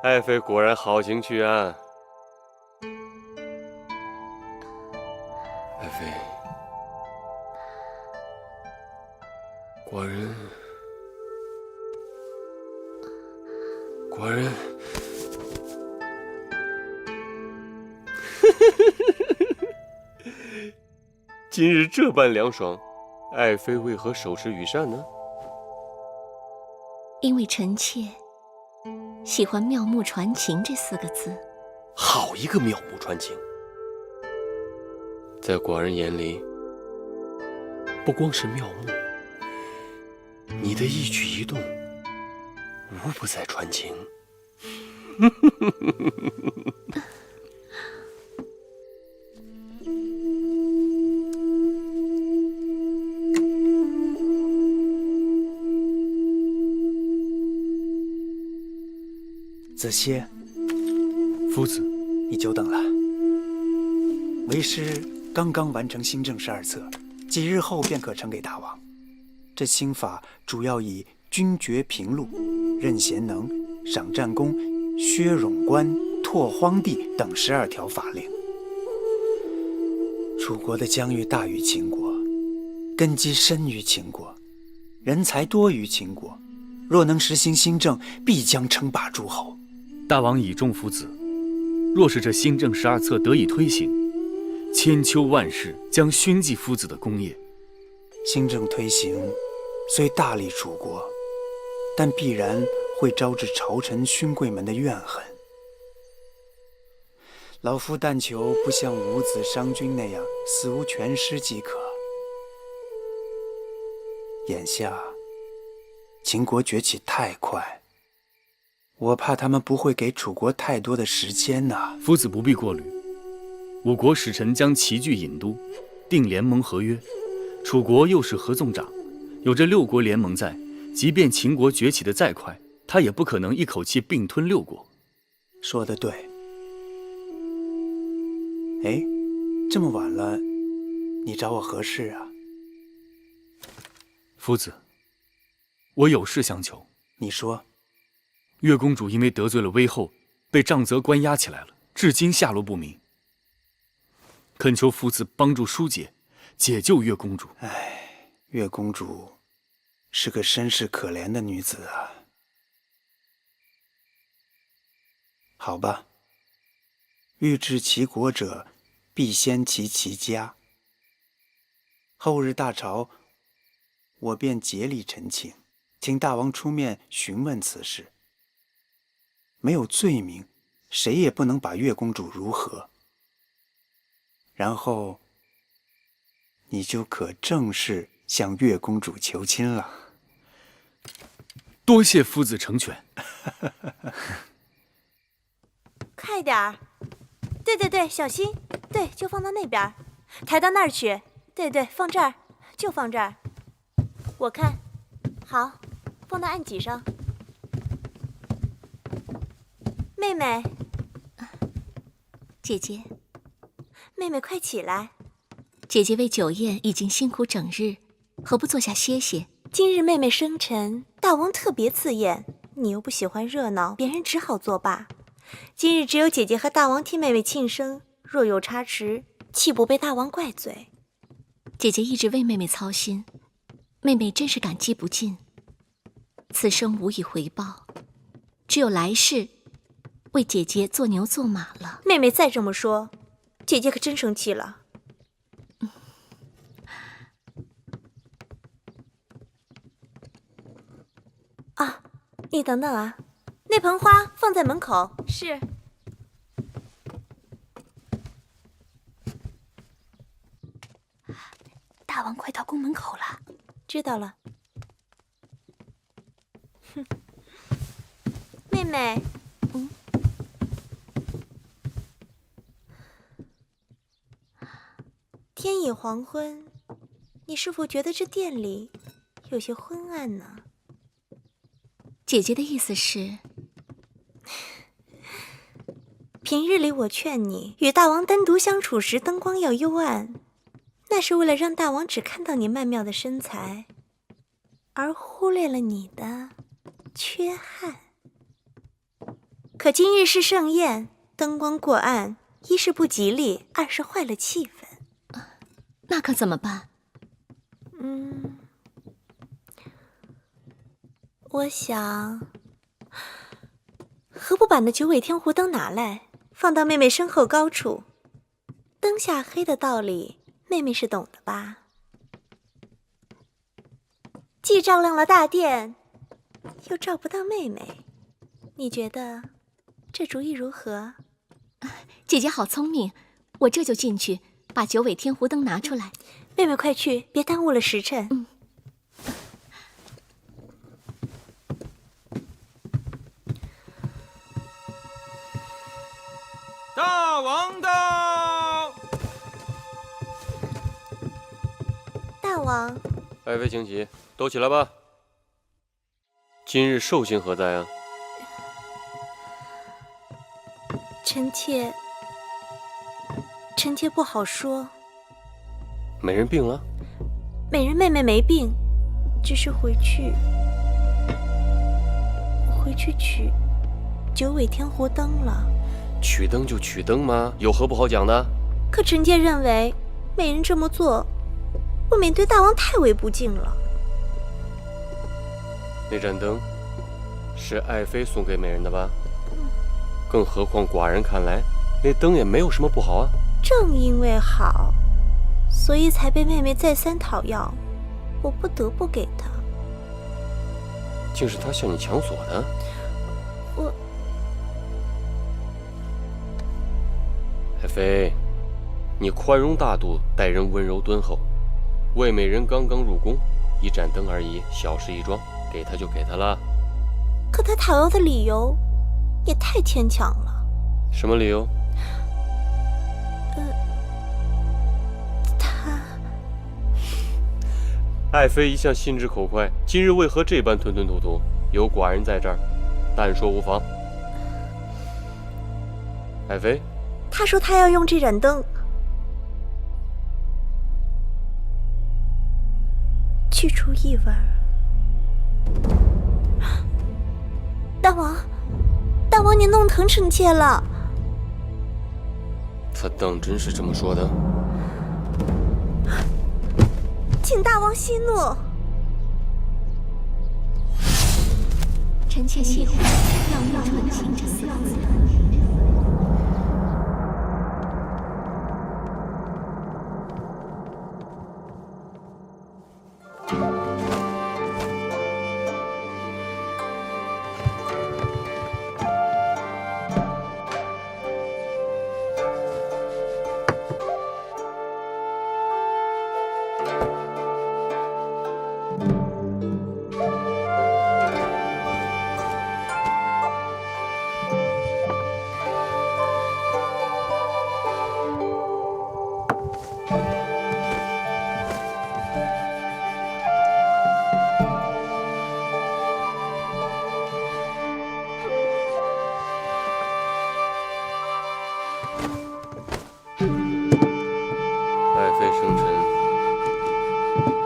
S11: 爱妃果然好情趣啊！爱妃，寡人，今日这般凉爽，爱妃为何手持羽扇呢？
S2: 因为臣妾喜欢妙目传情这4个字。
S11: 好一个妙目传情！在寡人眼里，不光是妙目，你的一举一动，无不在传情。
S14: 子歇，
S8: 夫子，
S14: 你久等了。为师刚刚完成新政12册，几日后便可呈给大王。这新法主要以军爵平陆、任贤能、赏战功、削冗官、拓荒地等12条法令。楚国的疆域大于秦国，根基深于秦国，人才多于秦国。若能实行新政，必将称霸诸侯。
S8: 大王倚重夫子，若是这新政12册得以推行，千秋万世将熏祭夫子的功业。
S14: 新政推行，虽大利楚国，但必然会招致朝臣勋贵们的怨恨。老夫但求不像伍子商君那样死无全尸即可。眼下秦国崛起太快，我怕他们不会给楚国太多的时间呐。
S8: 夫子不必过虑，我国使臣将齐聚郢都，定联盟合约。楚国又是合纵长，有这6国联盟在，即便秦国崛起的再快，他也不可能一口气并吞6国。
S14: 说得对。哎，这么晚了，你找我何事啊？
S8: 夫子，我有事相求。
S14: 你说。
S8: 月公主因为得罪了威后，被杖责关押起来了，至今下落不明。恳求夫子帮助疏解，解救月公主。
S14: 唉，月公主是个身世可怜的女子啊。好吧，欲治其国者，必先齐其家。后日大朝，我便竭力陈情，请大王出面询问此事。没有罪名，谁也不能把月公主如何。然后，你就可正式向月公主求亲了。
S8: 多谢夫子成全。
S13: 快点儿！对对对，小心！对，就放到那边，抬到那儿去。对对，放这儿，就放这儿。我看，好，放到案几上。妹妹，
S2: 姐姐，
S13: 妹妹，快起来！
S2: 姐姐为酒宴已经辛苦整日，何不坐下歇歇？
S13: 今日妹妹生辰，大王特别赐宴，你又不喜欢热闹，别人只好作罢。今日只有姐姐和大王替妹妹庆生，若有差池，岂不被大王怪罪？
S2: 姐姐一直为妹妹操心，妹妹真是感激不尽。此生无以回报，只有来世为姐姐做牛做马了。
S13: 妹妹再这么说，姐姐可真生气了。啊，你等等啊，那盆花放在门口。
S3: 是。
S10: 大王快到宫门口了。
S13: 知道了。哼，妹妹，天已黄昏，你是否觉得这店里有些昏暗呢？
S2: 姐姐的意思是，
S13: 平日里我劝你与大王单独相处时灯光要幽暗，那是为了让大王只看到你曼妙的身材，而忽略了你的缺憾。可今日是盛宴，灯光过暗，一是不吉利，二是坏了气氛。
S2: 那可怎么办？
S13: 我想，何不把那九尾天狐灯拿来，放到妹妹身后高处？灯下黑的道理，妹妹是懂的吧？既照亮了大殿，又照不到妹妹，你觉得这主意如何？
S2: 姐姐好聪明，我这就进去把九尾天狐灯拿出来。
S13: 妹妹快去，别耽误了时辰。
S15: 大王到！
S13: 大王，
S11: 爱妃请起，都起来吧。今日寿星何在啊？
S13: 臣妾不好说。
S11: 美人病了？
S13: 美人妹妹没病，只是回去取九尾天狐灯了。
S11: 取灯就取灯吗？有何不好讲的？
S13: 可臣妾认为，美人这么做，未免对大王太为不敬了。
S11: 那盏灯是爱妃送给美人的吧？更何况寡人看来，那灯也没有什么不好啊。
S13: 正因为好，所以才被妹妹再三讨要，我不得不给她。
S11: 竟是她向你抢索的？爱妃，你宽容大度，待人温柔敦厚。魏美人刚刚入宫，一盏灯而已，小事一桩，给她就给她了。
S13: 可她讨要的理由也太牵强了。
S11: 什么理由？爱妃一向心直口快，今日为何这般吞吞吐吐？有寡人在这儿，但说无妨。爱妃，
S13: 他说他要用这盏灯去除异味。大王，你弄疼臣妾了。
S11: 他当真是这么说的？
S13: 请大王息怒。
S2: 臣妾喜欢“妙语传情”这四个字。
S11: 妃生辰，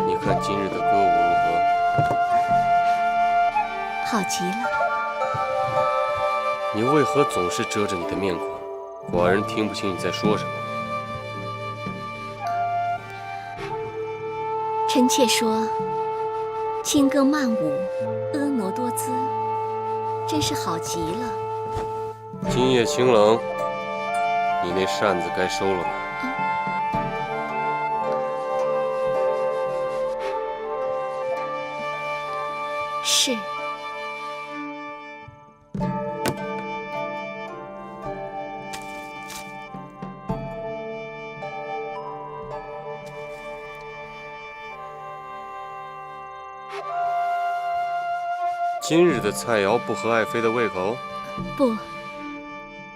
S11: 你看今日的歌舞如何？
S2: 好极了。
S11: 你为何总是遮着你的面孔？寡人听不清你在说什么。
S2: 臣妾说，轻歌曼舞，婀娜多姿，真是好极了。
S11: 今夜清冷，你那扇子该收了吧？
S2: 是。
S11: 今日的菜肴不合爱妃的胃口？
S2: 不，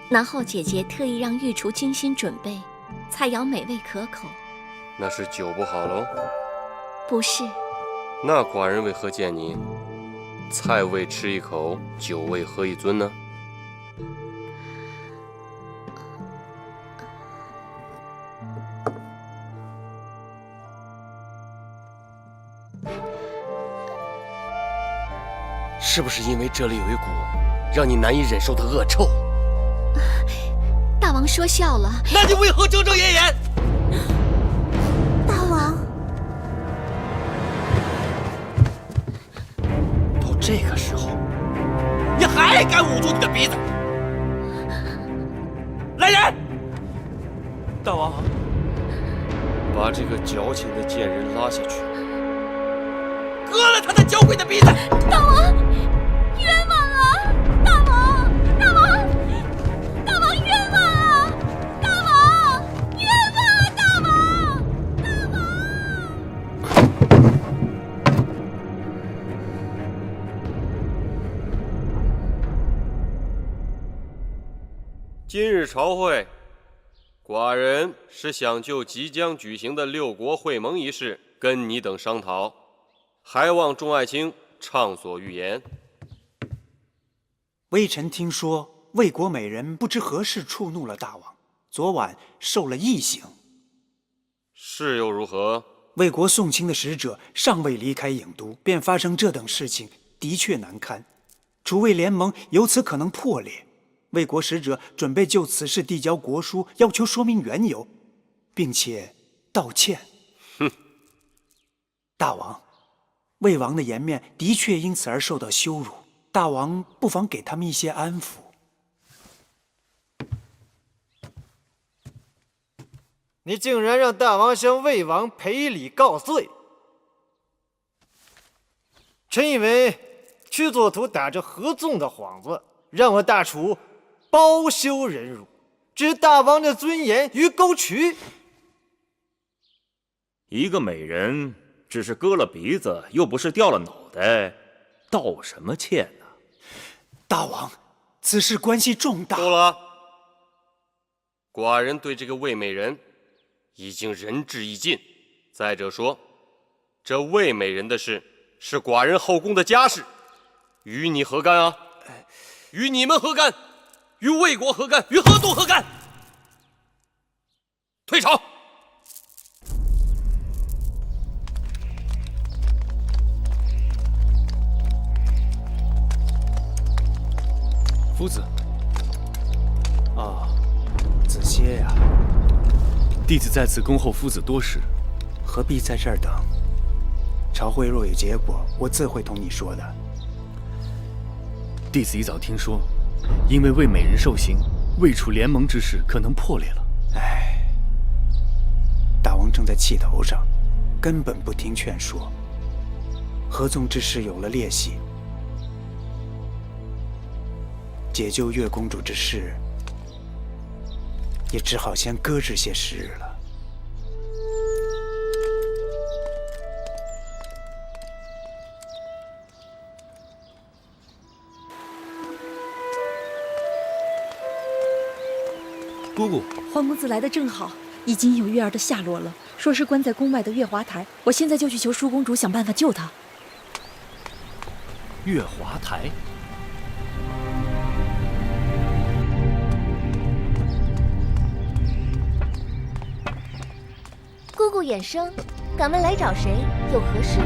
S2: 南后姐姐特意让御厨精心准备，菜肴美味可口。
S11: 那是酒不好喽？
S2: 不是。
S11: 那寡人为何见你菜味吃一口，酒味喝一樽呢？是不是因为这里有一股让你难以忍受的恶臭？
S2: 大王说笑了。
S11: 那你为何遮遮掩掩？
S13: 大王，
S11: 到这个时候，你还敢捂住你的鼻子？来人！
S15: 大王，
S11: 把这个矫情的贱人拉下去，割了他的娇贵的鼻子！
S12: 大王，冤枉啊！大王，大王，大王冤枉啊！大王，冤枉啊！大王，大王。
S11: 今日朝会，寡人是想就即将举行的六国会盟一事跟你等商讨，还望众爱卿畅所欲言。
S14: 微臣听说魏国美人不知何事触怒了大王，昨晚受了异刑。
S11: 是又如何？
S14: 魏国送亲的使者尚未离开郢都，便发生这等事情，的确难堪。楚魏联盟由此可能破裂。魏国使者准备就此事递交国书，要求说明缘由，并且道歉。
S11: 哼！
S14: 大王，魏王的颜面的确因此而受到羞辱，大王不妨给他们一些安抚。
S16: 你竟然让大王向魏王赔礼告罪！臣以为屈作图打着合纵的幌子，让我大楚包羞忍辱，置大王的尊严于沟渠。
S17: 一个美人只是割了鼻子，又不是掉了脑袋，道什么歉呢？
S14: 大王，此事关系重大。
S11: 够了！寡人对这个魏美人已经仁至义尽。再者说，这魏美人的事是寡人后宫的家事，与你何干啊？与你们何干？与魏国何干？与河东何干？退朝！
S8: 夫子。
S14: 啊，子歇呀。
S8: 弟子在此恭候夫子多时，
S14: 何必在这儿等？朝会若有结果，我自会同你说的。
S8: 弟子一早听说，因为魏美人受刑，魏楚联盟之事可能破裂了。
S14: 唉，大王正在气头上，根本不听劝说。合纵之事有了裂隙，解救月公主之事，也只好先搁置些时日了。
S8: 姑姑，
S9: 桓公子来的正好，已经有月儿的下落了，说是关在宫外的月华台。我现在就去求舒公主想办法救她。
S8: 月华台。
S12: 姑姑，顾眼生，敢问来找谁？有何事？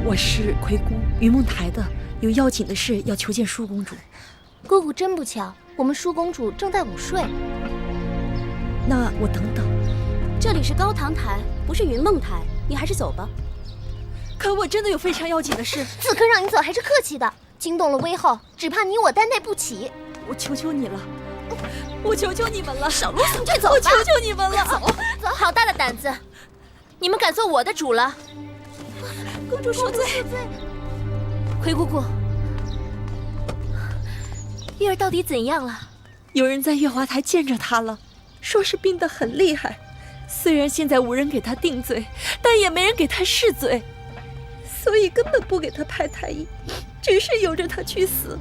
S9: 我是魁姑云梦台的，有要紧的事要求见舒公主。
S12: 姑姑真不巧，我们舒公主正在午睡。
S9: 那我等等。
S10: 这里是高堂台，不是云梦台，你还是走吧。
S9: 可我真的有非常要紧的事。
S12: 此刻让你走还是客气的，惊动了威后，只怕你我担待不起。
S9: 我求求你了，我求求你们了，
S12: 少啰嗦，快走吧！
S9: 我求求你们了，
S12: 走！好大的胆子，你们敢做我的主了？
S9: 公主恕罪。
S12: 魁姑姑，月儿到底怎样了？
S9: 有人在月华台见着她了，说是病得很厉害。虽然现在无人给她定罪，但也没人给她释罪，所以根本不给她拍太医，只是由着她去死。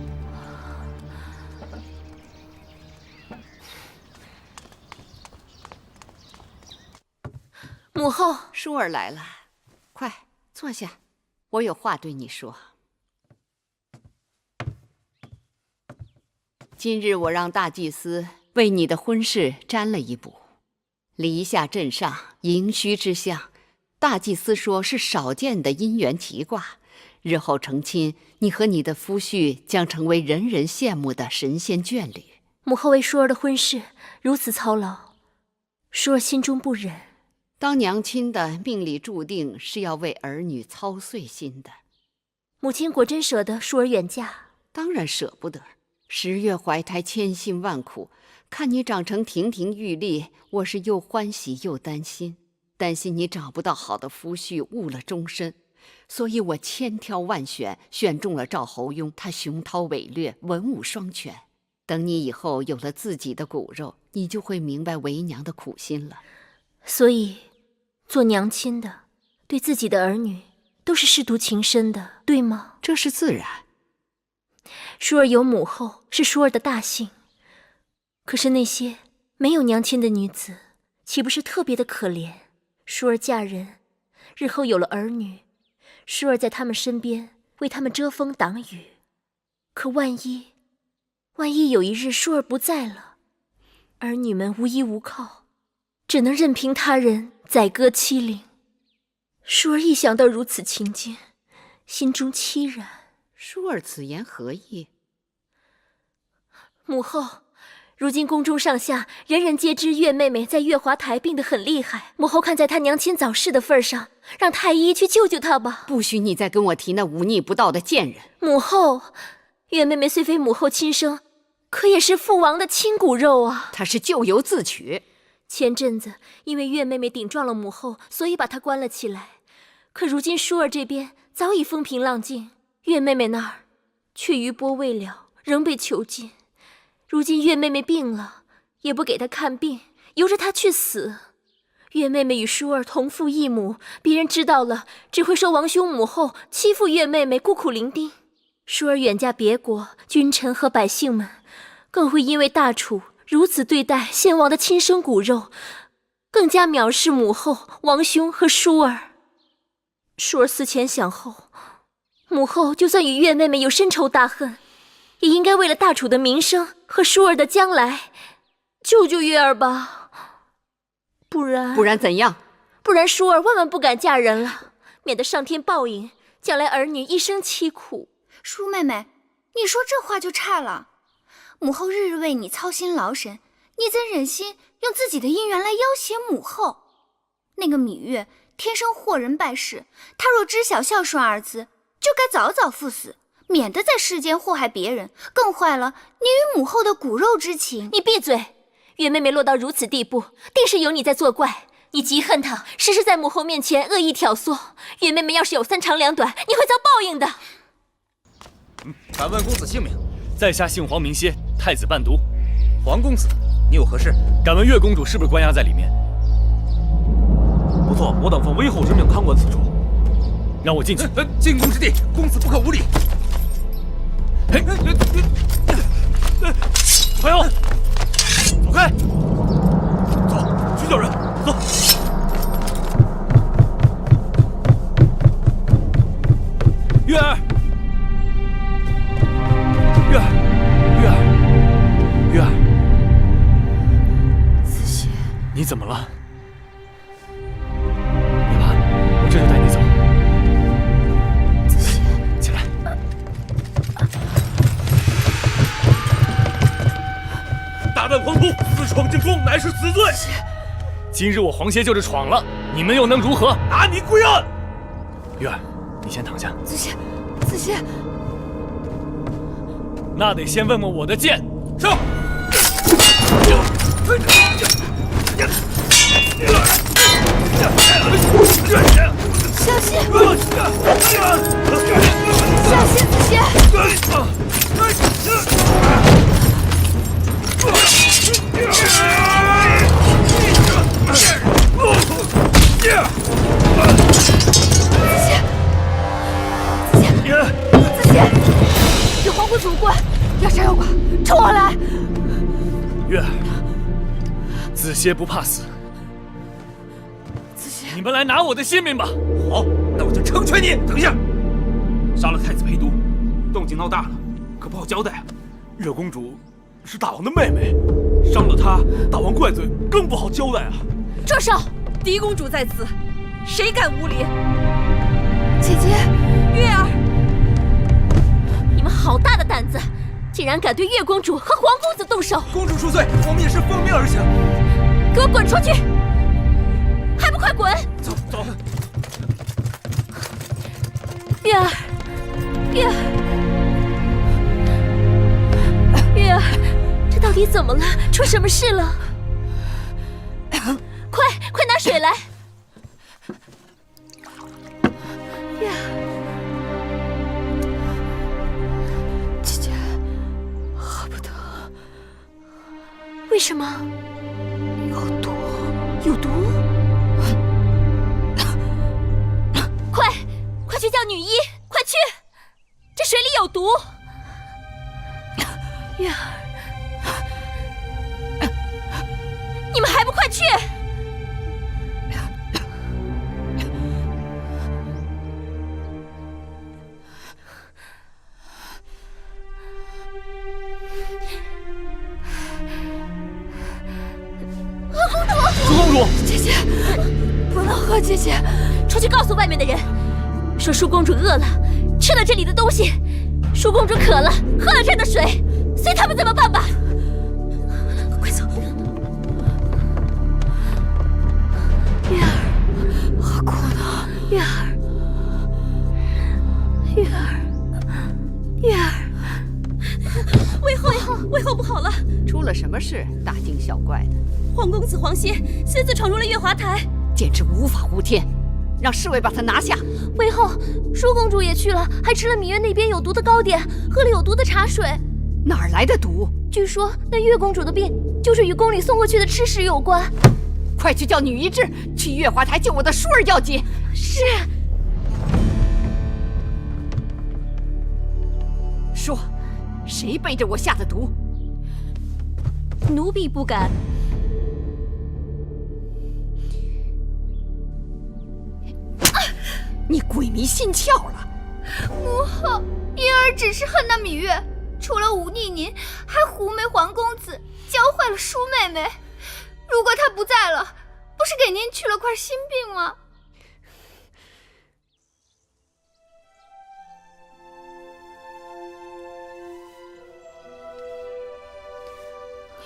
S12: 母后，
S7: 舒儿来了，快坐下，我有话对你说。今日我让大祭司为你的婚事占了一卜，离下镇上迎虚之象，大祭司说是少见的姻缘奇卦，日后成亲，你和你的夫婿将成为人人羡慕的神仙眷侣。
S12: 母后为舒儿的婚事如此操劳，舒儿心中不忍。
S7: 当娘亲的命里注定是要为儿女操碎心的。
S12: 母亲果真舍得舒儿远嫁？
S7: 当然舍不得。10月怀胎，千辛万苦，看你长成亭亭玉立，我是又欢喜又担心。担心你找不到好的夫婿，误了终身，所以我千挑万选，选中了赵侯雍。他雄韬伟略，文武双全。等你以后有了自己的骨肉，你就会明白为娘的苦心了。
S12: 所以做娘亲的对自己的儿女都是舐犊情深的，对吗？
S7: 这是自然。
S12: 舒儿有母后是舒儿的大幸，可是那些没有娘亲的女子岂不是特别的可怜？舒儿嫁人，日后有了儿女，舒儿在他们身边为他们遮风挡雨。可万一有一日舒儿不在了，儿女们无依无靠，只能任凭他人宰割欺凌。舒儿一想到如此情景，心中凄然。
S7: 舒儿此言何意？
S12: 母后，如今宫中上下人人皆知月妹妹在月华台病得很厉害，母后看在她娘亲早逝的份上，让太医去救救她吧。
S7: 不许你再跟我提那忤逆不道的贱人。
S12: 母后，月妹妹虽非母后亲生，可也是父王的亲骨肉啊。
S7: 她是咎由自取。
S12: 前阵子因为月妹妹顶撞了母后，所以把她关了起来。可如今舒儿这边早已风平浪静，月妹妹那儿却余波未了，仍被囚禁。如今月妹妹病了，也不给她看病，由着她去死。月妹妹与舒儿同父异母，别人知道了，只会说王兄母后欺负月妹妹孤苦伶仃。舒儿远嫁别国，君臣和百姓们更会因为大楚如此对待先王的亲生骨肉，更加藐视母后、王兄和舒儿。舒儿思前想后，母后就算与月妹妹有深仇大恨，也应该为了大楚的名声和舒儿的将来，救救月儿吧。不然
S7: 怎样？
S12: 不然舒儿万万不敢嫁人了，免得上天报应，将来儿女一生凄苦。
S4: 舒妹妹，你说这话就差了。母后日日为你操心劳神，你怎忍心用自己的姻缘来要挟母后？那个芈月天生祸人败事，她若知晓孝顺二字，就该早早赴死，免得在世间祸害别人，更坏了你与母后的骨肉之情。
S12: 你闭嘴！月妹妹落到如此地步，定是有你在作怪。你极恨她，时时在母后面前恶意挑唆。月妹妹要是有三长两短，你会遭报应的。
S17: 敢问公子姓名？
S8: 在下姓黄名歇，太子伴读。
S17: 黄公子，你有何事？
S8: 敢问月公主是不是关押在里面？
S15: 不错，我等奉威后之命看管此处。
S8: 让我进去。
S17: 进宫之地，公子不可无礼。
S8: 快要
S15: 走开！走，去叫人。走。
S8: 月儿，月儿，月儿，月儿，
S1: 子歇，
S8: 你怎么了？今日我黄歇就是闯了，你们又能如何？
S15: 拿你归案！
S8: 月儿，你先躺下。
S1: 子歇，子歇，
S8: 那得先问问我的剑。
S15: 上！
S1: 小心！小心，子歇！子歇，有黄骨祖棍，要杀要剐，冲我来！
S8: 月儿，子歇不怕死。
S1: 子歇，
S8: 你们来拿我的性命吧！
S15: 好，那我就成全你。等一下，杀了太子陪都，动静闹大了，可不好交代啊。月公主是大王的妹妹，伤了她，大王怪罪，更不好交代啊。
S9: 住手！狄公主在此，谁敢无礼？
S1: 姐姐，
S2: 月儿，你们好大的胆子，竟然敢对月公主和皇公子动手！
S15: 公主恕罪，我们也是奉命而行。
S2: 给我滚出去！还不快滚！
S15: 走走。
S2: 月儿，月儿，月儿，这到底怎么了？出什么事了？快拿水来！月儿，
S1: 姐姐，喝不得。
S2: 为什么？
S1: 有毒。
S2: 有毒？快去叫女医！快去！这水里有毒！月儿，你们还不快去！
S8: 苏公主，
S1: 姐姐，不能喝，姐姐，
S2: 出去告诉外面的人，说舒公主饿了，吃了这里的东西；舒公主渴了，喝了这的水，随他们怎么办吧。快走！月儿，
S1: 好苦呢。
S2: 月儿，月儿，月儿，
S9: 魏后不好了！
S7: 出了什么事？大惊小怪的。
S9: 皇公子黄歇私自闯入了月华台，
S7: 简直无法无天！让侍卫把他拿下。
S12: 魏后，舒公主也去了，还吃了芈月那边有毒的糕点，喝了有毒的茶水。
S7: 哪儿来的毒？
S12: 据说那月公主的病就是与宫里送过去的吃食有关。
S7: 快去叫女医治，去月华台救我的舒儿要紧。
S12: 是。
S7: 说，谁背着我下的毒？
S9: 奴婢不敢。
S7: 你鬼迷心窍了！
S4: 母后，婴儿只是恨那芈月，除了忤逆您，还狐媚皇公子，教坏了舒妹妹。如果她不在了，不是给您去了块心病吗？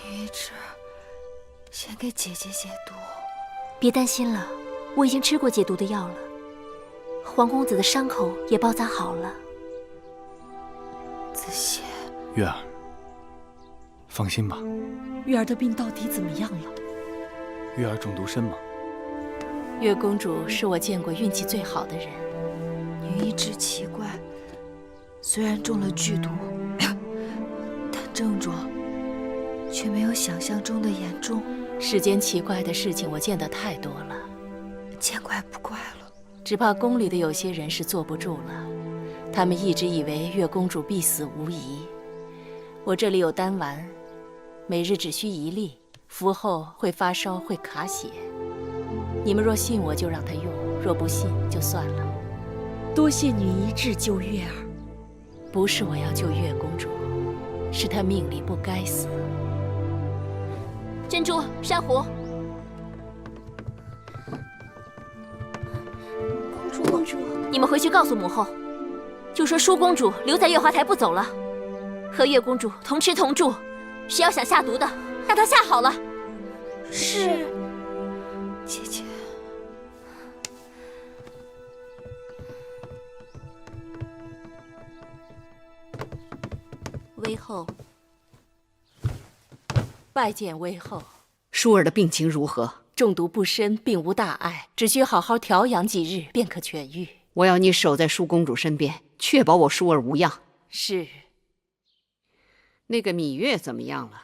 S1: 女医治，先给姐姐解毒。
S2: 别担心了，我已经吃过解毒的药了。皇公子的伤口也包扎好了。
S1: 子歇，
S8: 月儿，放心吧。
S9: 月儿的病到底怎么样了？
S8: 月儿中毒身吗？
S2: 月公主是我见过运气最好的人。
S1: 女医治奇怪，虽然中了剧毒，但症状却没有想象中的严重。
S2: 世间奇怪的事情我见得太多了，
S1: 见怪不怪了。
S2: 只怕宫里的有些人是坐不住了，他们一直以为月公主必死无疑。我这里有丹丸，每日只需1粒，服后会发烧，会卡血。你们若信我，就让她用；若不信，就算了。
S9: 多谢女医治救月儿。
S2: 不是我要救月公主，是她命里不该死。珍珠、珊瑚。公主，你们回去告诉母后，就说舒公主留在月华台不走了，和月公主同吃同住。谁要想下毒的，让她下好了。
S12: 是。
S18: 微后，拜见微后。
S7: 舒儿的病情如何？
S18: 中毒不深，并无大碍，只需好好调养几日便可痊愈。
S7: 我要你守在舒公主身边，确保我舒儿无恙。
S18: 是。
S7: 那个芈月怎么样了？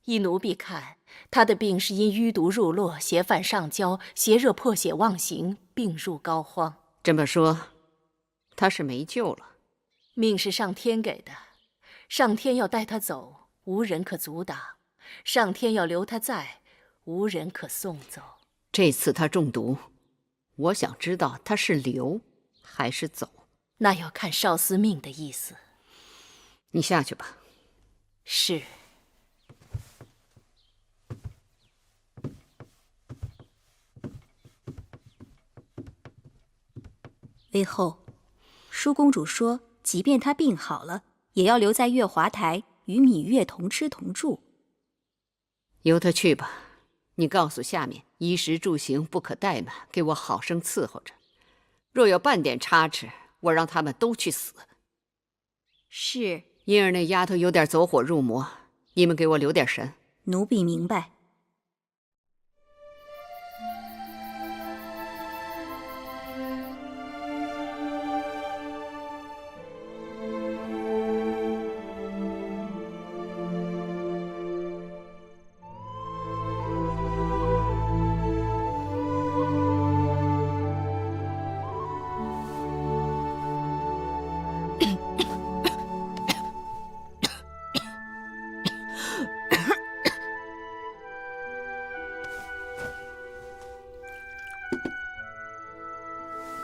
S18: 依奴婢看，她的病是因淤毒入络，邪犯上焦，邪热破血妄行，病入膏肓。
S7: 这么说，她是没救了。
S18: 命是上天给的，上天要带她走，无人可阻挡；上天要留她在，无人可送走。
S7: 这次她中毒，我想知道她是留还是走。
S18: 那要看少司命的意思。
S7: 你下去吧。
S18: 是。
S19: 微后，舒公主说，即便她病好了，也要留在月华台与芈月同吃同住。
S7: 由她去吧。你告诉下面，衣食住行不可怠慢，给我好生伺候着。若有半点差池，我让他们都去死。
S19: 是。
S7: 因儿那丫头有点走火入魔，你们给我留点神。
S19: 奴婢明白。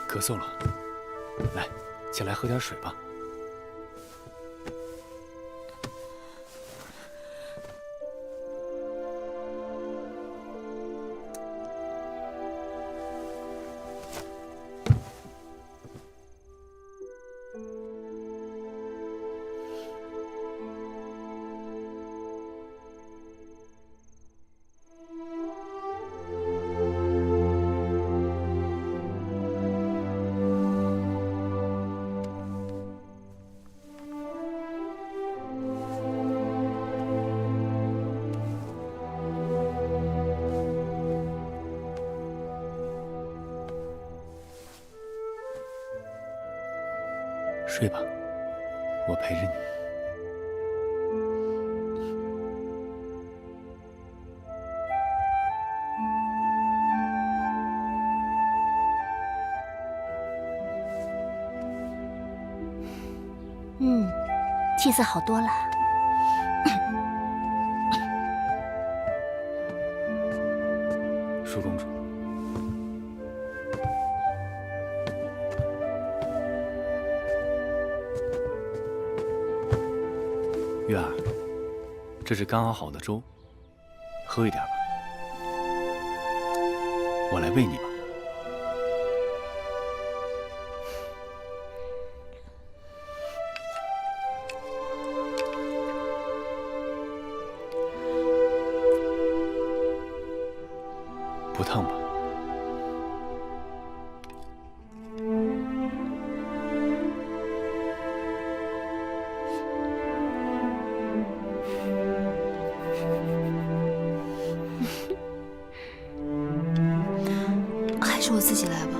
S8: 咳嗽了，来，先来喝点水吧。睡吧，我陪着你。
S19: 气色好多了。
S8: 舒公主，月儿，这是刚熬好的粥，喝一点吧。我来喂你吧。不烫吧？
S1: 还是我自己来吧。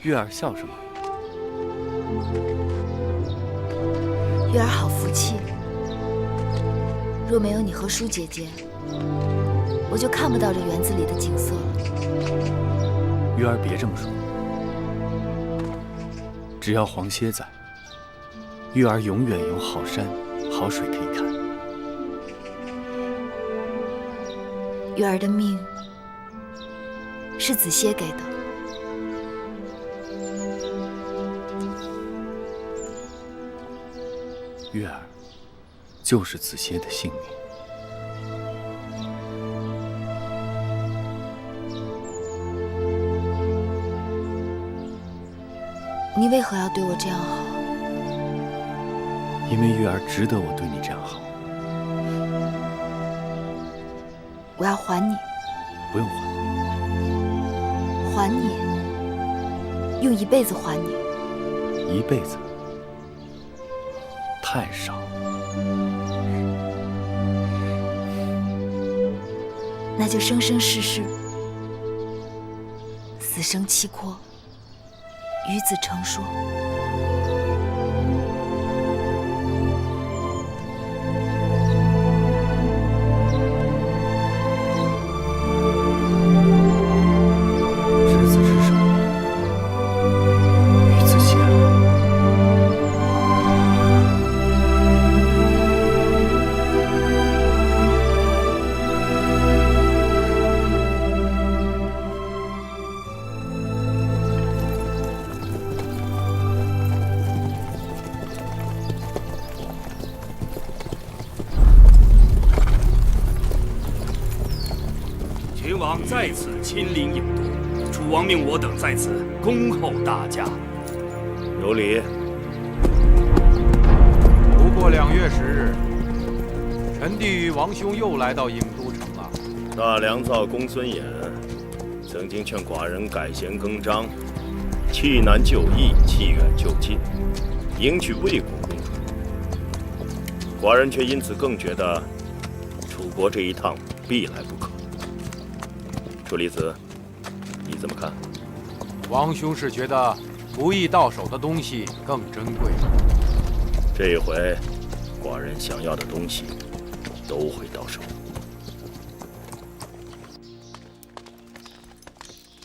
S8: 月儿笑什么？
S1: 月儿好福气，若没有你和舒姐姐，我就看不到这园子里的景色了。
S8: 月儿别这么说，只要黄歇在，月儿永远有好山好水可以看。
S1: 月儿的命是子歇给的。
S8: 月儿就是子歇的性命。
S1: 你为何要对我这样好？
S8: 因为月儿值得我对你这样好。
S1: 我要还你，
S8: 不用还，
S1: 还你，用一辈子还你。
S8: 一辈子太少。
S1: 那就生生世世，死生契阔，与子成说。
S8: 执子之手，与子偕老。
S20: 秦王在此亲临郢都，楚王命我等在此恭候大驾。
S17: 有礼。
S21: 不过2月10日，臣弟与王兄又来到郢都城了。
S17: 大良造公孙衍曾经劝寡人改弦更张，弃南就易，弃远就近，迎娶魏国公主。寡人却因此更觉得楚国这一趟必来不可。楚离子，你怎么看？
S21: 王兄是觉得不易到手的东西更珍贵。
S17: 这一回，寡人想要的东西都会到手。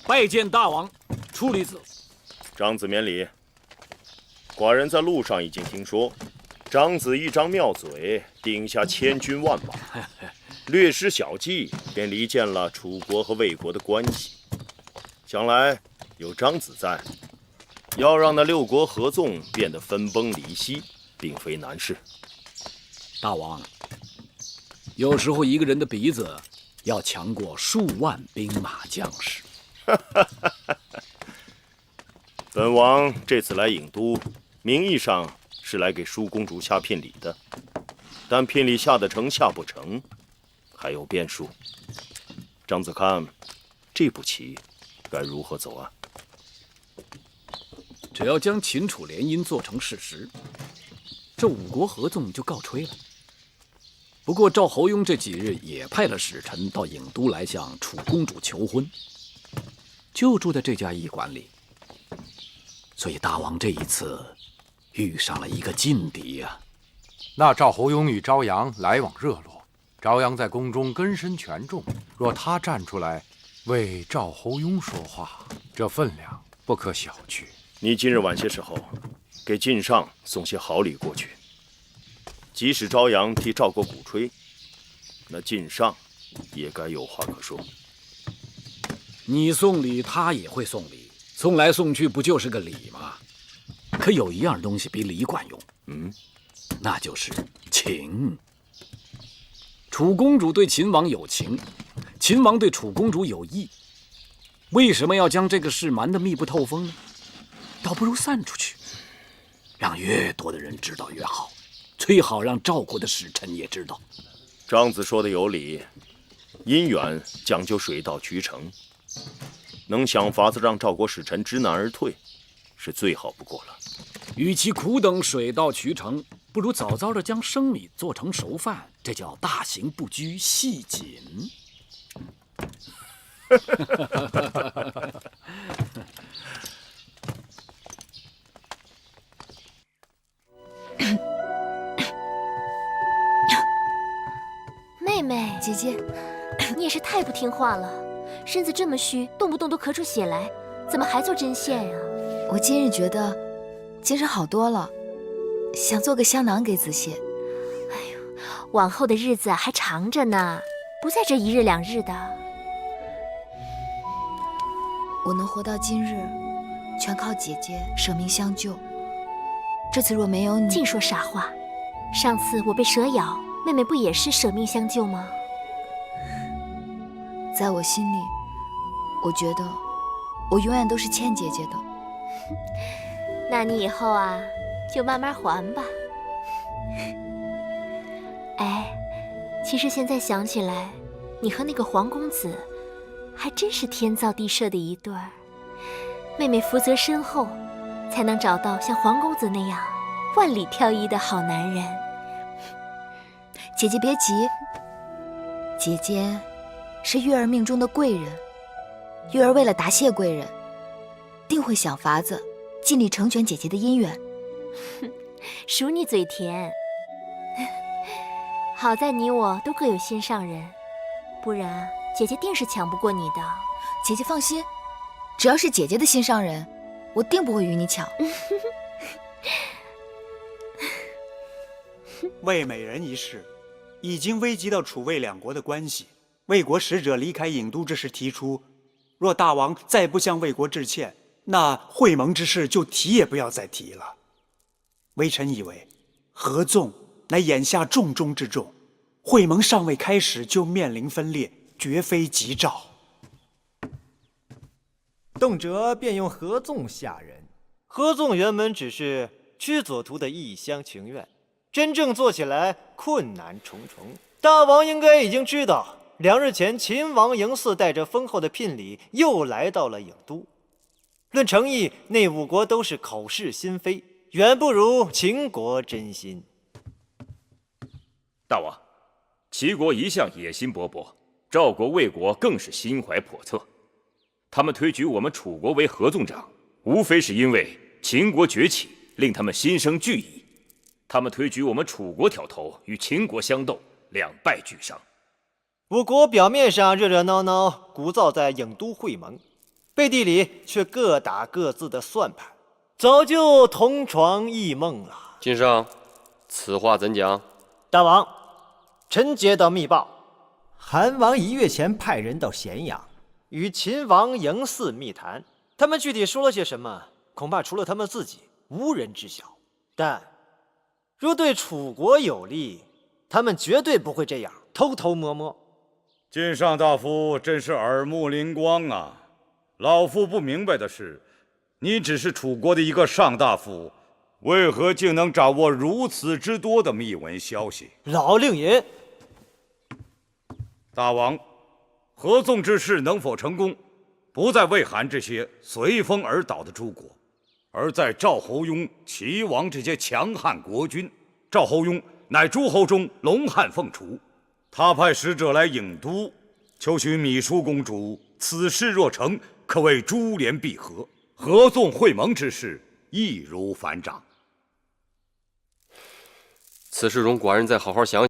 S5: 拜见大王，楚离子。
S17: 张子免礼。寡人在路上已经听说，张子一张妙嘴，顶下千军万马，略施小计，便离间了楚国和魏国的关系。想来有张子在，要让那6国合纵变得分崩离析，并非难事。
S5: 大王，有时候一个人的鼻子要强过数万兵马将士。
S17: 本王这次来郢都，名义上是来给舒公主下聘礼的，但聘礼下得成下不成，还有变数。张子看，这步棋该如何走啊？
S5: 只要将秦楚联姻做成事实，这5国合纵就告吹了。不过赵侯雍这几日也派了使臣到郢都来向楚公主求婚，就住在这家驿馆里。所以大王这一次遇上了一个劲敌呀。
S21: 那赵侯雍与朝阳来往热络，朝阳在宫中根深权重，若他站出来为赵侯雍说话，这分量不可小觑。
S17: 你今日晚些时候，给晋上送些好礼过去。即使朝阳替赵国鼓吹，那晋上也该有话可说。
S5: 你送礼，他也会送礼，送来送去不就是个礼吗？可有一样东西比礼管用，那就是情。楚公主对秦王有情，秦王对楚公主有意，为什么要将这个事瞒得密不透风呢？倒不如散出去，让越多的人知道越好，最好让赵国的使臣也知道。
S17: 张子说的有理，姻缘讲究水到渠成，能想法子让赵国使臣知难而退，是最好不过了。
S5: 与其苦等水到渠成，不如早早的将生米做成熟饭，这叫大行不拘细谨。
S12: 妹妹，
S1: 姐姐，
S12: 你也是太不听话了，身子这么虚，动不动都咳出血来，怎么还做针线呀？
S1: 我今日觉得精神好多了，想做个香囊给子谢。
S12: 往后的日子还长着呢，不在这1日2日的。
S1: 我能活到今日，全靠姐姐舍命相救。这次若没有你，
S12: 净说傻话。上次我被蛇咬，妹妹不也是舍命相救吗？
S1: 在我心里，我觉得我永远都是欠姐姐的。
S12: 那你以后啊，就慢慢还吧。
S13: 其实现在想起来，你和那个黄公子还真是天造地设的一对儿。妹妹福泽深厚，才能找到像黄公子那样万里挑一的好男人。
S1: 姐姐别急，姐姐是月儿命中的贵人，月儿为了答谢贵人，定会想法子尽力成全姐姐的姻缘。
S13: 数你嘴甜。好在你我都各有心上人，不然姐姐定是抢不过你的。
S1: 姐姐放心，只要是姐姐的心上人，我定不会与你抢。
S14: 魏美人一事已经危及到楚魏两国的关系。魏国使者离开郢都之时提出，若大王再不向魏国致歉，那会盟之事就提也不要再提了。微臣以为，合纵乃眼下重中之重，会盟尚未开始就面临分裂，绝非吉兆。
S16: 动辄便用合纵吓人，合纵原本只是屈左图的一厢情愿，真正做起来困难重重。大王应该已经知道，2日前秦王嬴驷带着丰厚的聘礼又来到了郢都。论诚意，那5国都是口是心非，远不如秦国真心。
S20: 大王，齐国一向野心勃勃，赵国、魏国更是心怀叵测。他们推举我们楚国为合纵长，无非是因为秦国崛起，令他们心生惧意。他们推举我们楚国挑头，与秦国相斗，两败俱伤。
S16: 5国表面上热热闹闹，鼓噪在郢都会盟，背地里却各打各自的算盘，早就同床异梦了。
S11: 晋上，此话怎讲？
S16: 大王，臣接到密报，韩王1月前派人到咸阳，与秦王嬴驷密谈。他们具体说了些什么，恐怕除了他们自己，无人知晓。但若对楚国有利，他们绝对不会这样偷偷摸摸。
S6: 晋上大夫真是耳目灵光啊！老夫不明白的是，你只是楚国的一个上大夫，为何竟能掌握如此之多的秘闻消息？
S16: 老令爷，
S6: 大王，合纵之事能否成功，不在魏韩这些随风而倒的诸国，而在赵侯雍、齐王这些强悍国君。赵侯雍乃诸侯中龙汉凤雏。 他派使者来郢都，求许芈叔公主，此事若成，可谓珠联璧合，合纵会盟之事易如反掌。
S11: 此事容寡人再好好想想。